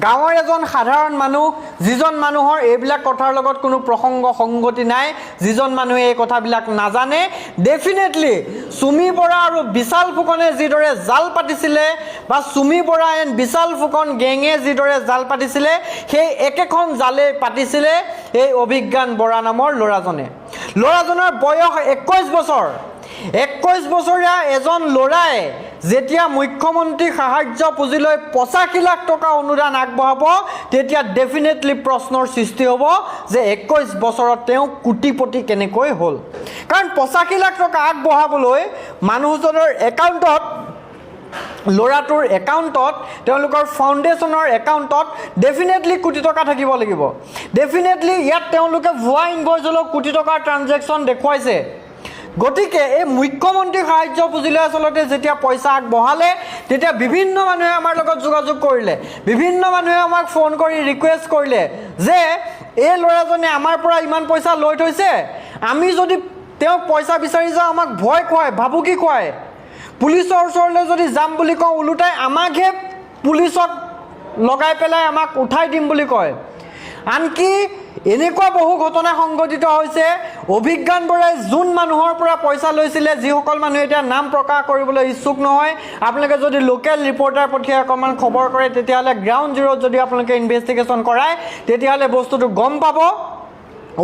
গাঁৱৰ এজন সাধাৰণ মানুহ যিজন মানুহৰ এইবিলাক কথাৰ লগত কোনো প্ৰসংগ সংগতি নাই, যিজন মানুহে এই কথাবিলাক নাজানে, ডেফিনেটলি চুমি বৰা আৰু বিশাল ফুকনে যিদৰে জাল পাতিছিলে বা চুমি বৰা এণ্ড বিশাল ফুকন গেঙে যিদৰে জাল পাতিছিলে সেই একেখন জালেই পাতিছিলে এই অভিজ্ঞান বৰা নামৰ ল'ৰাজনৰ বয়স 21 বছৰ। 21 বছৰীয়া এজন ল'ৰাই যেতিয়া মুখ্যমন্ত্ৰী সাহায্য পুঁজিলৈ 85 লাখ টকা অনুদান আগবঢ়াব তেতিয়া ডেফিনেটলি প্ৰশ্নৰ সৃষ্টি হ'ব যে 21 বছৰত তেওঁ কোটিপতি কেনেকৈ হ'ল। কাৰণ 85 লাখ টকা আগবঢ়াবলৈ মানুহজনৰ একাউণ্টত, ল'ৰাটোৰ একাউণ্টত, তেওঁলোকৰ ফাউণ্ডেশ্যনৰ একাউণ্টত ডেফিনেটলি কোটি টকা থাকিব লাগিব। ডেফিনেটলি ইয়াত তেওঁলোকে ভুৱা ইনভইচলৈ কোটি টকাৰ ট্ৰানজেকশ্যন দেখুৱাইছে। গতিকে এই মুখ্যমন্ত্ৰী সাহায্য পুঁজিলৈ আচলতে যেতিয়া পইচা আগবঢ়ালে তেতিয়া বিভিন্ন মানুহে আমাৰ লগত যোগাযোগ কৰিলে, বিভিন্ন মানুহে আমাক ফোন কৰি ৰিকুৱেষ্ট কৰিলে যে এই ল'ৰাজনে আমাৰ পৰা ইমান পইচা লৈ থৈছে, আমি যদি তেওঁক পইচা বিচাৰি যাওঁ আমাক ভয় খুৱায়, ভাবুকি খুৱায়, পুলিচৰ ওচৰলৈ যদি যাম বুলি কওঁ ওলোটাই আমাকহে পুলিচক লগাই পেলাই আমাক উঠাই দিম বুলি কয়। আনকি এনেকুৱা বহু ঘটনা সংঘটিত হৈছে। অভিজ্ঞান বৰাই যোন মানুহৰ পৰা পইচা লৈছিলে, যিসকল মানুহে এতিয়া নাম প্ৰকাশ কৰিবলৈ ইচ্ছুক নহয়, আপোনালোকে যদি লোকেল ৰিপৰ্টাৰ পঠিয়াই অকণমান খবৰ কৰে তেতিয়াহ'লে গ্ৰাউণ্ড জিৰ'ত যদি আপোনালোকে ইনভেষ্টিগেশ্যন কৰায় তেতিয়াহ'লে বস্তুটো গম পাব।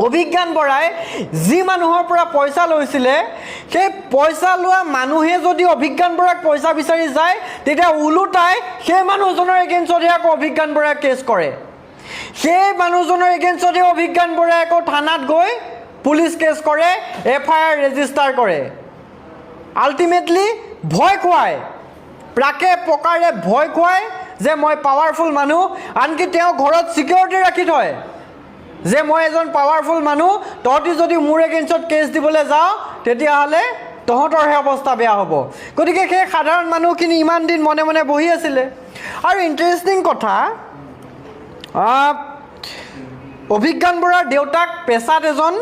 অভিজ্ঞান বৰাই যি মানুহৰ পৰা পইচা লৈছিলে সেই পইচা লোৱা মানুহে যদি অভিজ্ঞান বৰাক পইচা বিচাৰি যায় তেতিয়া ওলোটাই সেই মানুহজনৰ এগেইনষ্টতহে আকৌ অভিজ্ঞান বৰাই কেছ কৰে। সেই মানুহজনৰ এগেইনষ্টতহে অভিজ্ঞান বৰাই আকৌ থানাত গৈ পুলিচ কেছ কৰে, FIR ৰেজিষ্টাৰ কৰে। আল্টিমেটলি ভয় খুৱায়, প্ৰাকে প্ৰকাৰে ভয় খুৱায় যে মই পাৱাৰফুল মানুহ, আনকি তেওঁ ঘৰত ছিকিউৰিটি ৰাখি থয় যে মই এজন পাৱাৰফুল মানুহ, তহঁতি যদি মোৰ এগেইনষ্টত কেছ দিবলৈ যাওঁ তেতিয়াহ'লে তহঁতৰহে অৱস্থা বেয়া হ'ব। গতিকে সেই সাধাৰণ মানুহখিনি ইমান দিন মনে মনে বহি আছিলে। আৰু ইণ্টাৰেষ্টিং কথা, অভিজ্ঞান বৰাৰ দেউতাক পেছাত এজন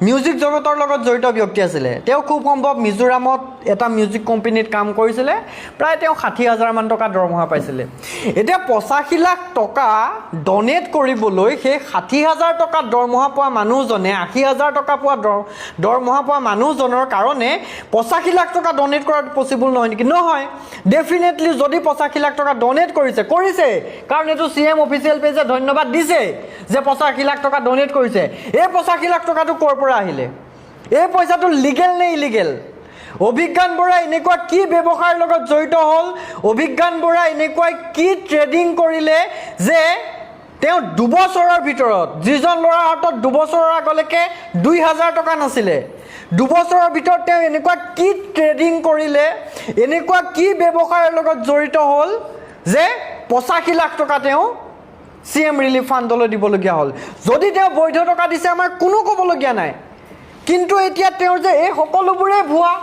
মিউজিক জগতৰ লগত জড়িত ব্যক্তি আছিলে। তেওঁ খুব সম্ভৱ মিজোৰামত এটা মিউজিক কোম্পানীত কাম কৰিছিলে, প্ৰায় তেওঁ 60,000 মান টকা দৰমহা পাইছিলে। এতিয়া 85 লাখ টকা ডনেট কৰিবলৈ সেই 60,000 টকা দৰমহা পোৱা মানুহজনে 80,000 টকা পোৱা দৰমহা পোৱা মানুহজনৰ কাৰণে 85 লাখ টকা ডনেট কৰাটো পচিবল নহয় নেকি? নহয়। ডেফিনেটলি যদি 85 লাখ টকা ডনেট কৰিছে, কাৰণ এইটো CM অফিচিয়েল পেজে ধন্যবাদ দিছে যে 85 লাখ টকা ডনেট কৰিছে। এই 85 লাখ টকাটো ক'ৰ পৰা আহিলে? এই পইচাটো লিগেল নে ইলিগেল? অভিজ্ঞান বৰা এনেকুৱা কি ব্যৱসায়ৰ লগত জড়িত হ'ল? অভিজ্ঞান বৰা এনেকুৱা কি ট্ৰেডিং কৰিলে যে তেওঁ 2 বছৰৰ ভিতৰত, যিজন ল'ৰাৰ হাতত 2 বছৰৰ আগলৈকে 2,000 টকা নাছিলে, 2 বছৰৰ ভিতৰত তেওঁ এনেকুৱা কি ট্ৰেডিং কৰিলে, এনেকুৱা কি ব্যৱসায়ৰ লগত জড়িত হ'ল যে 85 লাখ টকা তেওঁ CM ৰিলিফ ফাণ্ডলৈ দিবলগীয়া হ'ল। যদি তেওঁ বৈধ টকা দিছে আমাৰ কোনো ক'বলগীয়া নাই, কিন্তু এতিয়া তেওঁৰ যে এই সকলোবোৰে ভুৱা,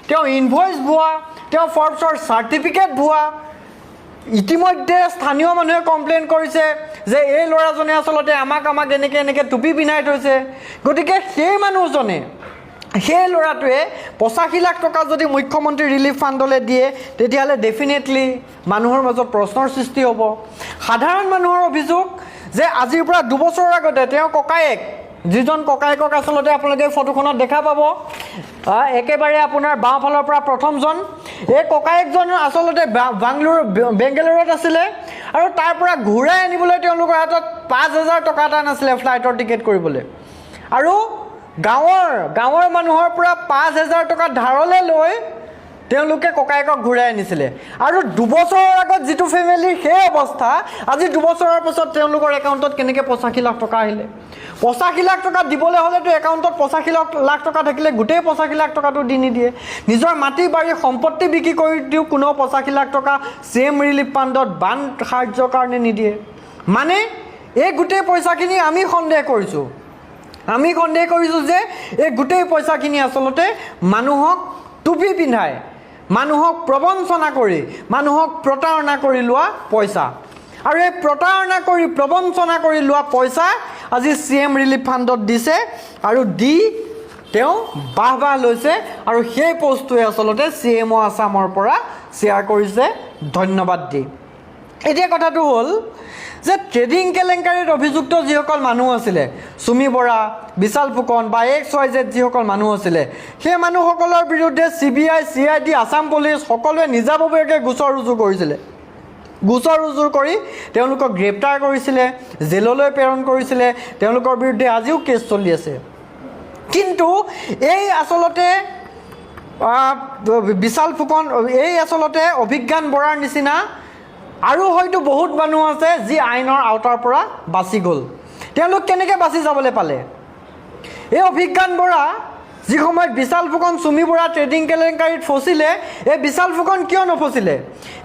তেওঁ ইনভইচ ভুৱা, তেওঁ ফৰ্বছৰ চাৰ্টিফিকেট ভুৱা। ইতিমধ্যে স্থানীয় মানুহে কমপ্লেইন কৰিছে যে এই ল'ৰাজনে আচলতে আমাক এনেকৈ টুপি পিন্ধাই থৈছে। গতিকে সেই মানুহজনে, সেই ল'ৰাটোৱে 85 লাখ টকা যদি মুখ্যমন্ত্ৰী ৰিলিফ ফাণ্ডলৈ দিয়ে তেতিয়াহ'লে ডেফিনেটলি মানুহৰ মাজত প্ৰশ্নৰ সৃষ্টি হ'ব। সাধাৰণ মানুহৰ অভিযোগ যে আজিৰ পৰা 2 বছৰৰ আগতে তেওঁৰ ককায়েক, যিজন ককায়েকক আচলতে আপোনালোকে ফটোখনত দেখা পাব, একেবাৰে আপোনাৰ বাওঁফালৰ পৰা প্ৰথমজন, এই ককায়েকজন আচলতে বেংগালুৰুত আছিলে আৰু তাৰ পৰা ঘূৰাই আনিবলৈ তেওঁলোকৰ হাতত 5,000 টকা এটা নাছিলে ফ্লাইটৰ টিকেট কৰিবলৈ, আৰু গাঁৱৰ মানুহৰ পৰা 5,000 টকা ধাৰলৈ লৈ তেওঁলোকে ককায়েকক ঘূৰাই আনিছিলে। আৰু 2 বছৰৰ আগত যিটো ফেমিলিৰ সেই অৱস্থা, আজি 2 বছৰৰ পাছত তেওঁলোকৰ একাউণ্টত কেনেকৈ 85 লাখ টকা আহিলে? 85 লাখ টকা দিবলৈ হ'লেতো একাউণ্টত 85 লাখ টকা থাকিলে গোটেই 85 লাখ টকাটো দি নিদিয়ে। নিজৰ মাটি বাৰী সম্পত্তি বিক্ৰী কৰি দিও কোনেও 85 লাখ টকা CM ৰিলিফ ফাণ্ডত বান সাহায্যৰ কাৰণে নিদিয়ে। মানে এই গোটেই পইচাখিনি আমি সন্দেহ কৰিছোঁ যে এই গোটেই পইচাখিনি আচলতে মানুহক টুপি পিন্ধাই, মানুহক প্ৰবঞ্চনা কৰি, মানুহক প্ৰতাৰণা কৰি লোৱা পইচা। আৰু এই প্ৰবঞ্চনা কৰি লোৱা পইচা আজি CM ৰিলিফ ফাণ্ডত দিছে আৰু দি তেওঁ বাহ লৈছে, আৰু সেই পষ্টটোৱে আচলতে CMO আছামৰ পৰা শ্বেয়াৰ কৰিছে ধন্যবাদ দি। এতিয়া কথাটো হ'ল যে ট্ৰেডিং কেলেংকাৰীত অভিযুক্ত যিসকল মানুহ আছিলে, চুমি বৰা, বিশাল ফুকন বা XYZ যিসকল মানুহ আছিলে, সেই মানুহসকলৰ বিৰুদ্ধে CBI, CID, আছাম পুলিচ সকলোৱে নিজাববীয়াকৈ গোচৰ ৰুজু কৰিছিলে। গোচৰ ৰুজু কৰি তেওঁলোকক গ্ৰেপ্তাৰ কৰিছিলে, জেললৈ প্ৰেৰণ কৰিছিলে, তেওঁলোকৰ বিৰুদ্ধে আজিও কেছ চলি আছে। কিন্তু এই আচলতে বিশাল ফুকন, এই আচলতে অভিজ্ঞান বৰাৰ নিচিনা আৰু হয়তো বহুত মানুহ আছে যি আইনৰ আওতাৰ পৰা বাচি গ'ল। তেওঁলোক কেনেকৈ বাচি যাবলৈ পালে? এই অভিজ্ঞান বৰা যি সময়ত বিশাল ফুকন, চুমি বৰা ট্ৰেডিং কেলেংকাৰীত ফচিলে, এই বিশাল ফুকন কিয় নফচিলে?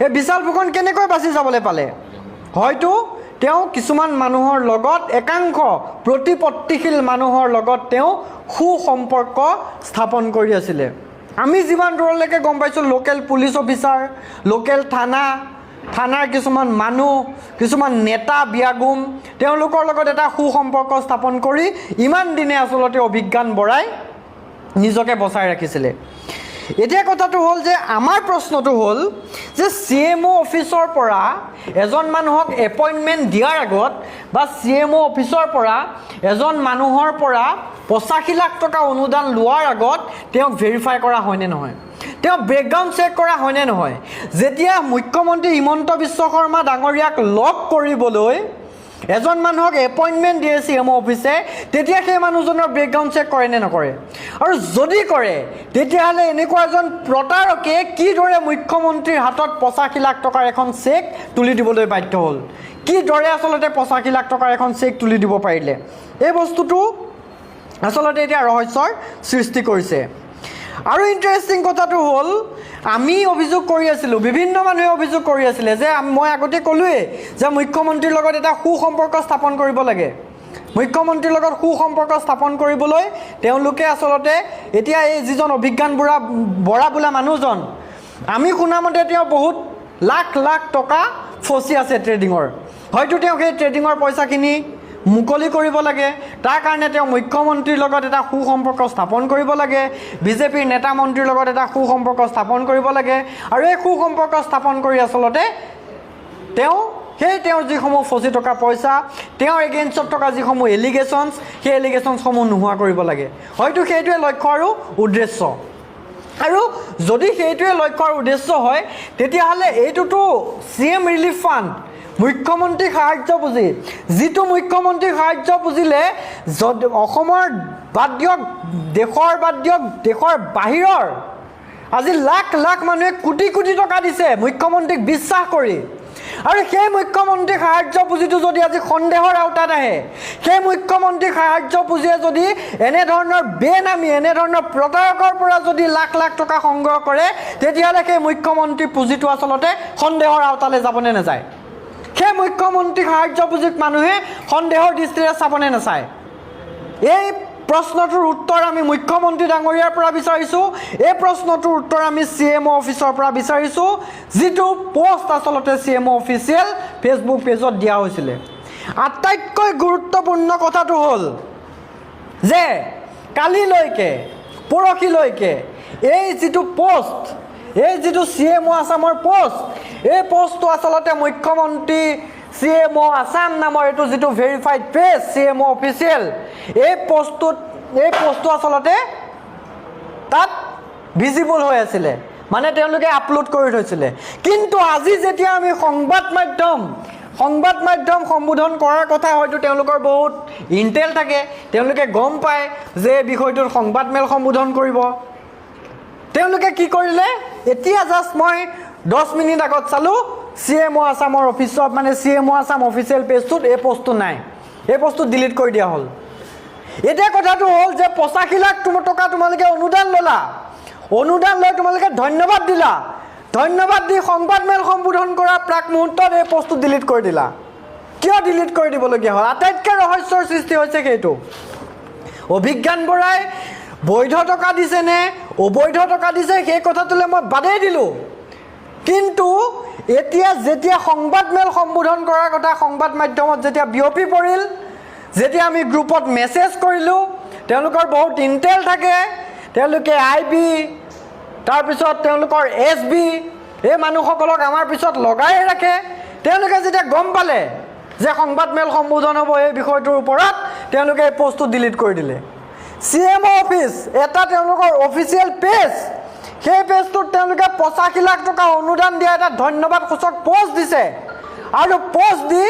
এই বিশাল ফুকন কেনেকৈ বাচি যাবলৈ পালে? হয়তো তেওঁ কিছুমান মানুহৰ লগত, একাংশ প্ৰতিপত্তিশীল মানুহৰ লগত তেওঁ সুসম্পৰ্ক স্থাপন কৰি আছিলে। আমি যিমান দূৰলৈকে গম পাইছোঁ, লোকেল পুলিচ অফিচাৰ, লোকেল থানাৰ কিছুমান মানুহ, কিছুমান নেতা বিয়াগুম, তেওঁলোকৰ লগত এটা সুসম্পৰ্ক স্থাপন কৰি ইমান দিনে আচলতে অভিজ্ঞান বৰাই নিজকে বচাই ৰাখিছিলে। এতিয়া কথাটো হ'ল যে আমাৰ প্ৰশ্নটো হ'ল যে CMO অফিচৰ পৰা এজন মানুহক এপইণ্টমেণ্ট দিয়াৰ আগত বা CMO অফিচৰ পৰা এজন মানুহৰ পৰা 85 লাখ টকা অনুদান লোৱাৰ আগত তেওঁক ভেৰিফাই কৰা হয়নে নহয়? তেওঁ ব্ৰেকগ্ৰাউণ্ড চেক কৰা হয়নে নহয়? যেতিয়া মুখ্যমন্ত্ৰী হিমন্ত বিশ্ব শৰ্মা ডাঙৰীয়াক লগ কৰিবলৈ এজন মানুহক এপইণ্টমেণ্ট দিয়ে CMO অফিচে, তেতিয়া সেই মানুহজনৰ ব্ৰেকগ্ৰাউণ্ড চেক কৰে নে নকৰে? আৰু যদি কৰে তেতিয়াহ'লে এনেকুৱা এজন প্ৰতাৰকে কিদৰে মুখ্যমন্ত্ৰীৰ হাতত 85 লাখ টকাৰ এখন চেক তুলি দিবলৈ বাধ্য হ'ল? কিদৰে আচলতে 85 লাখ টকাৰ এখন চেক তুলি দিব পাৰিলে? এই বস্তুটো আচলতে এতিয়া ৰহস্যৰ সৃষ্টি কৰিছে। আৰু ইণ্টাৰেষ্টিং কথাটো হ'ল, আমি অভিযোগ কৰি আছিলোঁ, বিভিন্ন মানুহে অভিযোগ কৰি আছিলে যে মই আগতে ক'লোৱেই যে মুখ্যমন্ত্ৰীৰ লগত এটা সুসম্পৰ্ক স্থাপন কৰিব লাগে। মুখ্যমন্ত্ৰীৰ লগত সুসম্পৰ্ক স্থাপন কৰিবলৈ তেওঁলোকে আচলতে এতিয়া এই যিজন অভিজ্ঞান বৰা বোলা মানুহজন, আমি শুনামতে তেওঁ বহুত লাখ টকা ফচি আছে ট্ৰেডিঙৰ। হয়তো তেওঁ সেই ট্ৰেডিঙৰ পইচাখিনি মুকলি কৰিব লাগে, তাৰ কাৰণে তেওঁ মুখ্যমন্ত্ৰীৰ লগত এটা সুসম্পৰ্ক স্থাপন কৰিব লাগে, বিজেপিৰ নেতা মন্ত্ৰীৰ লগত এটা সুসম্পৰ্ক স্থাপন কৰিব লাগে, আৰু এই সুসম্পৰ্ক স্থাপন কৰি আচলতে তেওঁৰ যিসমূহ ফচি থকা পইচা, তেওঁৰ এগেইনষ্টত থকা যিসমূহ এলিগেশ্যনছ, সেই এলিগেশ্যনছসমূহ নোহোৱা কৰিব লাগে। হয়তো সেইটোৱে লক্ষ্য আৰু উদ্দেশ্য। আৰু যদি সেইটোৱে লক্ষ্য আৰু উদ্দেশ্য হয় তেতিয়াহ'লে এইটোতো CM ৰিলিফ ফাণ্ড, মুখ্যমন্ত্ৰী সাহায্য পুঁজি, যিটো মুখ্যমন্ত্ৰী সাহায্য পুঁজিলে অসমৰ বাদ দিয়ক, দেশৰ বাদ দিয়ক, দেশৰ বাহিৰৰ আজি লাখ মানুহে কোটি টকা দিছে মুখ্যমন্ত্ৰীক বিশ্বাস কৰি। আৰু সেই মুখ্যমন্ত্ৰী সাহায্য পুঁজিটো যদি আজি সন্দেহৰ আওতাত আহে, সেই মুখ্যমন্ত্ৰী সাহায্য পুঁজিয়ে যদি এনেধৰণৰ বেনামী এনেধৰণৰ প্ৰতাৰকৰ পৰা যদি লাখ লাখ টকা সংগ্ৰহ কৰে, তেতিয়াহ'লে সেই মুখ্যমন্ত্ৰী পুঁজিটো আচলতে সন্দেহৰ আওতালৈ যাবনে নাযায়? সেই মুখ্যমন্ত্ৰী সাহায্য পুঁজিক মানুহে সন্দেহৰ দৃষ্টিৰে চাবনে নাচায়? এই প্ৰশ্নটোৰ উত্তৰ আমি মুখ্যমন্ত্ৰী ডাঙৰীয়াৰ পৰা বিচাৰিছোঁ। এই প্ৰশ্নটোৰ উত্তৰ আমি CMO অফিচৰ পৰা বিচাৰিছোঁ, যিটো পোষ্ট আচলতে CMO অফিচিয়েল ফেচবুক পেজত দিয়া হৈছিলে। আটাইতকৈ গুৰুত্বপূৰ্ণ কথাটো হ'ল যে কালিলৈকে পৰহিলৈকে এই যিটো পোষ্ট, এই যিটো CMO আছামৰ পোষ্ট, এই পোষ্টটো আচলতে মুখ্যমন্ত্ৰী CMO আছাম নামৰ এইটো যিটো ভেৰিফাইড পেজ CMO অফিচিয়েল, এই পোষ্টটো আচলতে তাত ভিজিবল হৈ আছিলে, মানে তেওঁলোকে আপলোড কৰি থৈছিলে। কিন্তু আজি যেতিয়া আমি সংবাদ মাধ্যম সম্বোধন কৰাৰ কথা, হয়তো তেওঁলোকৰ বহুত ইণ্টেল থাকে, তেওঁলোকে গম পায় যে বিষয়টোত সংবাদমেল সম্বোধন কৰিব। তেওঁলোকে কি কৰিলে, এতিয়া জাষ্ট মই 10 মিনিট আগত চালোঁ CMO আছামৰ অফিচত, মানে CMO আছাম অফিচিয়েল পেজটোত এই পোষ্টটো নাই, এই পোষ্টটো ডিলিট কৰি দিয়া হ'ল। এতিয়া কথাটো হ'ল যে 85 লাখ টকা তোমালোকে অনুদান ল'লা, অনুদান লৈ তোমালোকে ধন্যবাদ দিলা, ধন্যবাদ দি সংবাদমেল সম্বোধন কৰা প্ৰাক মুহূৰ্তত এই পোষ্টটো ডিলিট কৰি দিলা। কিয় ডিলিট কৰি দিবলগীয়া হ'ল? আটাইতকৈ ৰহস্যৰ সৃষ্টি হৈছে সেইটো। অভিজ্ঞান বৰাই বৈধ টকা দিছে নে অবৈধ টকা দিছে সেই কথাটোলৈ মই বাদেই দিলোঁ, কিন্তু এতিয়া যেতিয়া সংবাদমেল সম্বোধন কৰাৰ কথা সংবাদ মাধ্যমত যেতিয়া বিয়পি পৰিল, যেতিয়া আমি গ্ৰুপত মেছেজ কৰিলোঁ, তেওঁলোকৰ বহুত ইণ্টেল থাকে, তেওঁলোকে IB, তাৰপিছত তেওঁলোকৰ SB, এই মানুহসকলক আমাৰ পিছত লগাই ৰাখে। তেওঁলোকে যেতিয়া গম পালে যে সংবাদমেল সম্বোধন হ'ব এই বিষয়টোৰ ওপৰত, তেওঁলোকে এই পোষ্টটো ডিলিট কৰি দিলে। CMO অফিচ এটা তেওঁলোকৰ অফিচিয়েল পেজ, সেই পেজটোত তেওঁলোকে 85 লাখ টকা অনুদান দিয়া এটা ধন্যবাদ সূচক পোষ্ট দিছে, আৰু পোষ্ট দি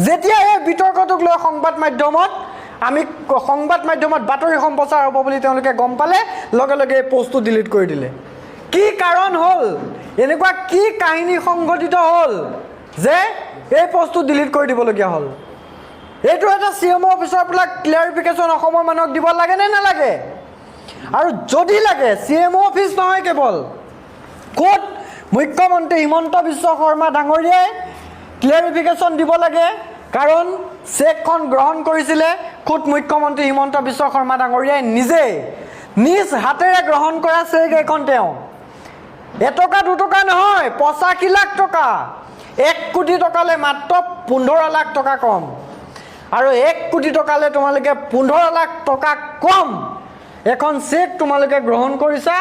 যেতিয়া এই বিতৰ্কটোক লৈ সংবাদ মাধ্যমত বাতৰি সম্প্ৰচাৰ হ'ব বুলি তেওঁলোকে গম পালে, লগে লগে এই পোষ্টটো ডিলিট কৰি দিলে। কি কাৰণ হ'ল, এনেকুৱা কি কাহিনী সংঘটিত হ'ল যে এই পোষ্টটো ডিলিট কৰি দিবলগীয়া হ'ল? এইটো এটা CMO অফিচৰ পৰা ক্লিয়াৰিফিকেশ্যন অসমৰ মানুহক দিব লাগে নে নালাগে? আৰু যদি লাগে, CMO অফিচ নহয় কেৱল, ক'ত মুখ্যমন্ত্ৰী হিমন্ত বিশ্ব শৰ্মা ডাঙৰীয়াই ক্লিয়াৰিফিকেশ্যন দিব লাগে, কাৰণ চেকখন গ্ৰহণ কৰিছিলে খুদ মুখ্যমন্ত্ৰী হিমন্ত বিশ্ব শৰ্মা ডাঙৰীয়াই নিজেই নিজ হাতেৰে গ্ৰহণ কৰা চেক এখন। তেওঁ 1 টকা 2 টকা নহয়, 85 লাখ টকা, 1 কোটি টকালৈ মাত্ৰ 15 লাখ টকা কম, আৰু 1 কোটি টকালৈ তোমালোকে 15 লাখ টকা কম এখন চেক তোমালোকে গ্ৰহণ কৰিছা।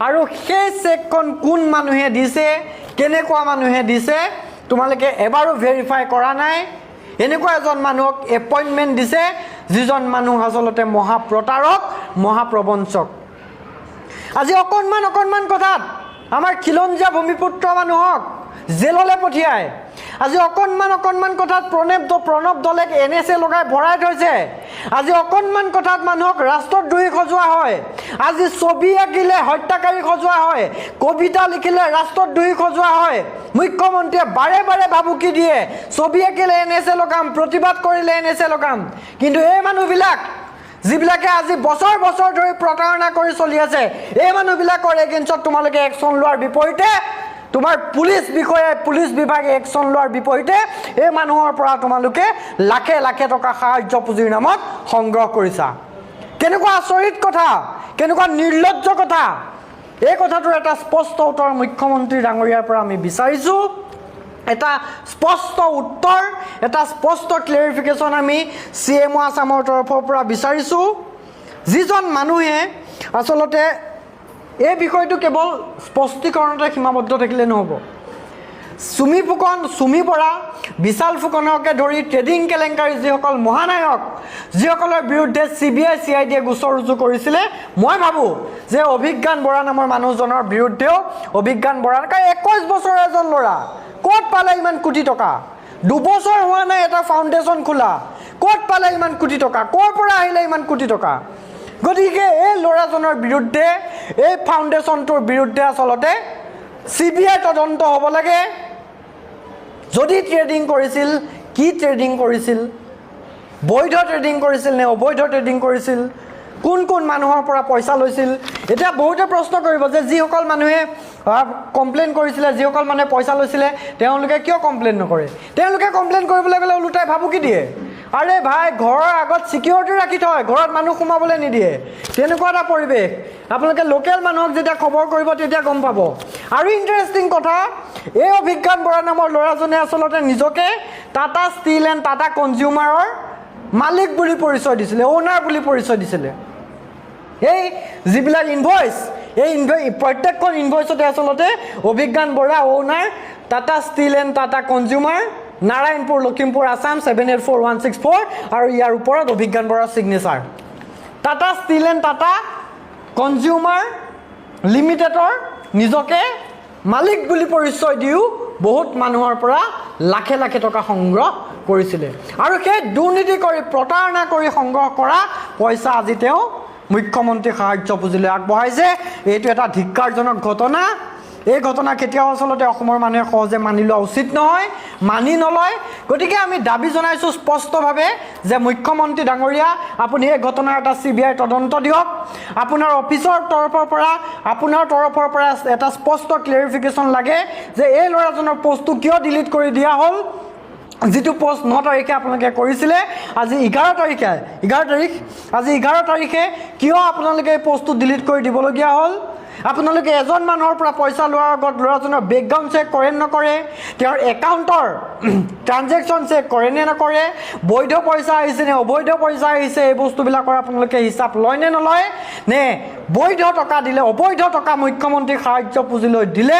আৰু সেই চেকখন কোন মানুহে দিছে, কেনেকুৱা মানুহে দিছে, তোমালোকে এবাৰো ভেৰিফাই কৰা নাই। এনেকুৱা এজন মানুহক এপইণ্টমেণ্ট দিছে, যিজন মানুহ আচলতে মহাপ্ৰতাৰক, মহাপ্ৰবঞ্চক। আজি অকণমান কথাত আমাৰ খিলঞ্জীয়া ভূমিপুত্ৰ মানুহক জেললৈ পঠিয়ায়। আজি অকণমান কথাত প্ৰণৱ দলেক NSA লগাই ভৰাই থৈছে। আজি অকণমান কথাত মানুহক ৰাষ্ট্ৰদ্ৰোহী সজোৱা হয়। আজি ছবি আঁকিলে হত্যাকাৰী সজোৱা হয়, কবিতা লিখিলে ৰাষ্ট্ৰদ্ৰোহী সজোৱা হয়। মুখ্যমন্ত্ৰীয়ে বাৰে বাৰে ভাবুকি দিয়ে, ছবি আঁকিলে NSA লগাম, প্ৰতিবাদ কৰিলে NSA লগাম। কিন্তু এই মানুহবিলাক যিবিলাকে আজি বছৰ ধৰি প্ৰতাৰণা কৰি চলি আছে, এই মানুহবিলাকৰ এগেইনষ্টত তোমালোকে একশ্যন লোৱাৰ বিপৰীতে, তোমাৰ পুলিচ বিভাগে একশ্যন লোৱাৰ বিপৰীতে এই মানুহৰ পৰা তোমালোকে লাখে লাখে টকা সাহায্য পুঁজিৰ নামত সংগ্ৰহ কৰিছা। কেনেকুৱা আচৰিত কথা, কেনেকুৱা নিৰ্লজ্জ কথা। এই কথাটোৰ এটা স্পষ্ট উত্তৰ মুখ্যমন্ত্ৰী ডাঙৰীয়াৰ পৰা আমি বিচাৰিছোঁ। এটা স্পষ্ট উত্তৰ, এটা স্পষ্ট ক্লিয়াৰিফিকেশ্যন আমি CMO আছামৰ তৰফৰ পৰা বিচাৰিছোঁ। যিজন মানুহে আচলতে এই বিষয়টো কেৱল স্পষ্টীকৰণতে সীমাবদ্ধ থাকিলে নহ'ব। চুমি বৰা, বিশাল ফুকনকে ধৰি ট্ৰেডিং কেলেংকাৰী যিসকল মহানায়ক, যিসকলৰ বিৰুদ্ধে CBI CIDয়ে গোচৰ ৰুজু কৰিছিলে, মই ভাবোঁ যে অভিজ্ঞান বৰা নামৰ মানুহজনৰ বিৰুদ্ধেও, অভিজ্ঞান বৰাৰ 21 বছৰৰ এজন ল'ৰা, ক'ত পালে ইমান কোটি টকা? 2 বছৰ হোৱা নাই এটা ফাউণ্ডেশ্যন খোলা, ক'ত পালে ইমান কোটি টকা? ক'ৰ পৰা আহিলে ইমান কোটি টকা? গতিকে এই ল'ৰাজনৰ বিৰুদ্ধে, এই ফাউণ্ডেশ্যনটোৰ বিৰুদ্ধে আচলতে CBI তদন্ত হ'ব লাগে, যদি ট্ৰেডিং কৰিছিল কি ট্ৰেডিং কৰিছিল বৈধ ট্ৰেডিং কৰিছিল নে অবৈধ ট্ৰেডিং কৰিছিল কোন কোন মানুহৰ পৰা পইচা লৈছিল এটা বহুতে প্ৰশ্ন কৰিব যে যিসকল মানুহে কমপ্লেইন কৰিছিলে যিসকল মানুহে পইচা লৈছিলে তেওঁলোকে কিয় কমপ্লেইন নকৰে তেওঁলোকে কমপ্লেইন কৰিবলৈ গ'লে ওলোটাই ভাবুকি দিয়ে আৰে ভাই ঘৰৰ আগত সিকিউৰিটি ৰাখি থয় ঘৰত মানুহ সোমাবলৈ নিদিয়ে তেনেকুৱা এটা পৰিৱেশ আপোনালোকে লোকেল মানুহক যেতিয়া খবৰ কৰিব তেতিয়া গম পাব আৰু ইণ্টাৰেষ্টিং কথা এই অভিজ্ঞান বৰা নামৰ ল'ৰাজনে আচলতে নিজকে টাটা ষ্টিল এণ্ড টাটা কনজিউমাৰৰ মালিক বুলি পৰিচয় দিছিলে ওনাৰ বুলি পৰিচয় দিছিলে এই যিবিলাক ইনভইচ এই প্ৰত্যেকখন ইনভইচতে আচলতে Abhigyan Bora owner Tata steel and Tata consumer Narayanpur Lakhimpur Assam 784164 আৰু ইয়াৰ ওপৰত অভিজ্ঞান বৰাৰ signature Tata steel and Tata consumer লিমিটেডৰ নিজকে মালিক বুলি পৰিচয় দিও বহুত মানুহৰ পৰা লাখে লাখে টকা সংগ্ৰহ কৰিছিলে আৰু সেই দুৰ্নীতি কৰি প্ৰতাৰণা কৰি সংগ্ৰহ কৰা পইচা আজি তেওঁ মুখ্যমন্ত্ৰী সাহায্য পুঁজিলৈ আগবঢ়াইছে এইটো এটা ধিক্কাৰজনক ঘটনা এই ঘটনা কেতিয়াও আচলতে অসমৰ মানুহে সহজে মানি লোৱা উচিত নহয় মানি নলয় গতিকে আমি দাবী জনাইছোঁ স্পষ্টভাৱে যে মুখ্যমন্ত্ৰী ডাঙৰীয়া আপুনি এই ঘটনাৰ এটা CBI তদন্ত দিয়ক আপোনাৰ অফিচৰ তৰফৰ পৰা এটা স্পষ্ট ক্লেৰিফিকেশ্যন লাগে যে এই ল'ৰাজনৰ পোষ্টটো কিয় ডিলিট কৰি দিয়া হ'ল যিটো পোষ্ট 9 তাৰিখে আপোনালোকে কৰিছিলে আজি 11 তাৰিখে কিয় আপোনালোকে এই পোষ্টটো ডিলিট কৰি দিবলগীয়া হ'ল আপোনালোকে এজন মানুহৰ পৰা পইচা লোৱাৰ আগত ল'ৰাজনৰ বেকগ্ৰাউণ্ড চেক কৰে নকৰে তেওঁৰ একাউণ্টৰ ট্ৰানজেকশ্যন চেক কৰে নে নকৰে বৈধ পইচা আহিছে নে অবৈধ পইচা আহিছে এই বস্তুবিলাকৰ আপোনালোকে হিচাপ লয় নে নলয় নে বৈধ টকা দিলে অবৈধ টকা মুখ্যমন্ত্ৰী সাহায্য পুঁজিলৈ দিলে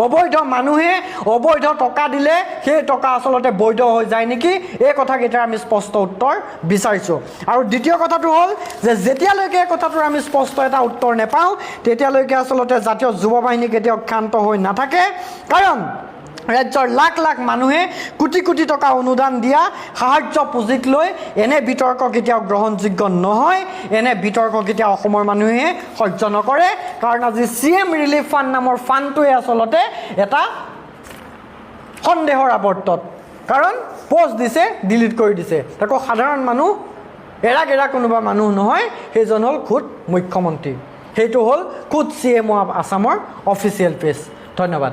অবৈধ মানুহে অবৈধ টকা দিলে সেই টকা আচলতে বৈধ হৈ যায় নেকি এই কথাকেইটা আমি স্পষ্ট উত্তৰ বিচাৰিছোঁ আৰু দ্বিতীয় কথাটো হ'ল যে যেতিয়ালৈকে এই কথাটোৰ আমি স্পষ্ট এটা উত্তৰ নেপাওঁ তেতিয়ালৈকে আচলতে জাতীয় যুৱ বাহিনী কেতিয়াও ক্ষান্ত হৈ নাথাকে কাৰণ ৰাজ্যৰ লাখ লাখ মানুহে কোটি কোটি টকা অনুদান দিয়া সাহায্য পুঁজিক লৈ এনে বিতৰ্ক কেতিয়াও গ্ৰহণযোগ্য নহয় এনে বিতৰ্ক কেতিয়াও অসমৰ মানুহে সহ্য নকৰে কাৰণ আজি CM ৰিলিফ ফাণ্ড নামৰ ফাণ্ডটোৱে আচলতে এটা সন্দেহৰ আৱৰ্তত কাৰণ পোষ্ট দিছে ডিলিট কৰি দিছে তাকো সাধাৰণ মানুহ এৰা কোনোবা মানুহ নহয় সেইজন হ'ল খুদ মুখ্যমন্ত্ৰী সেইটো হ'ল খুদ CM আছামৰ অফিচিয়েল পেজ ধন্যবাদ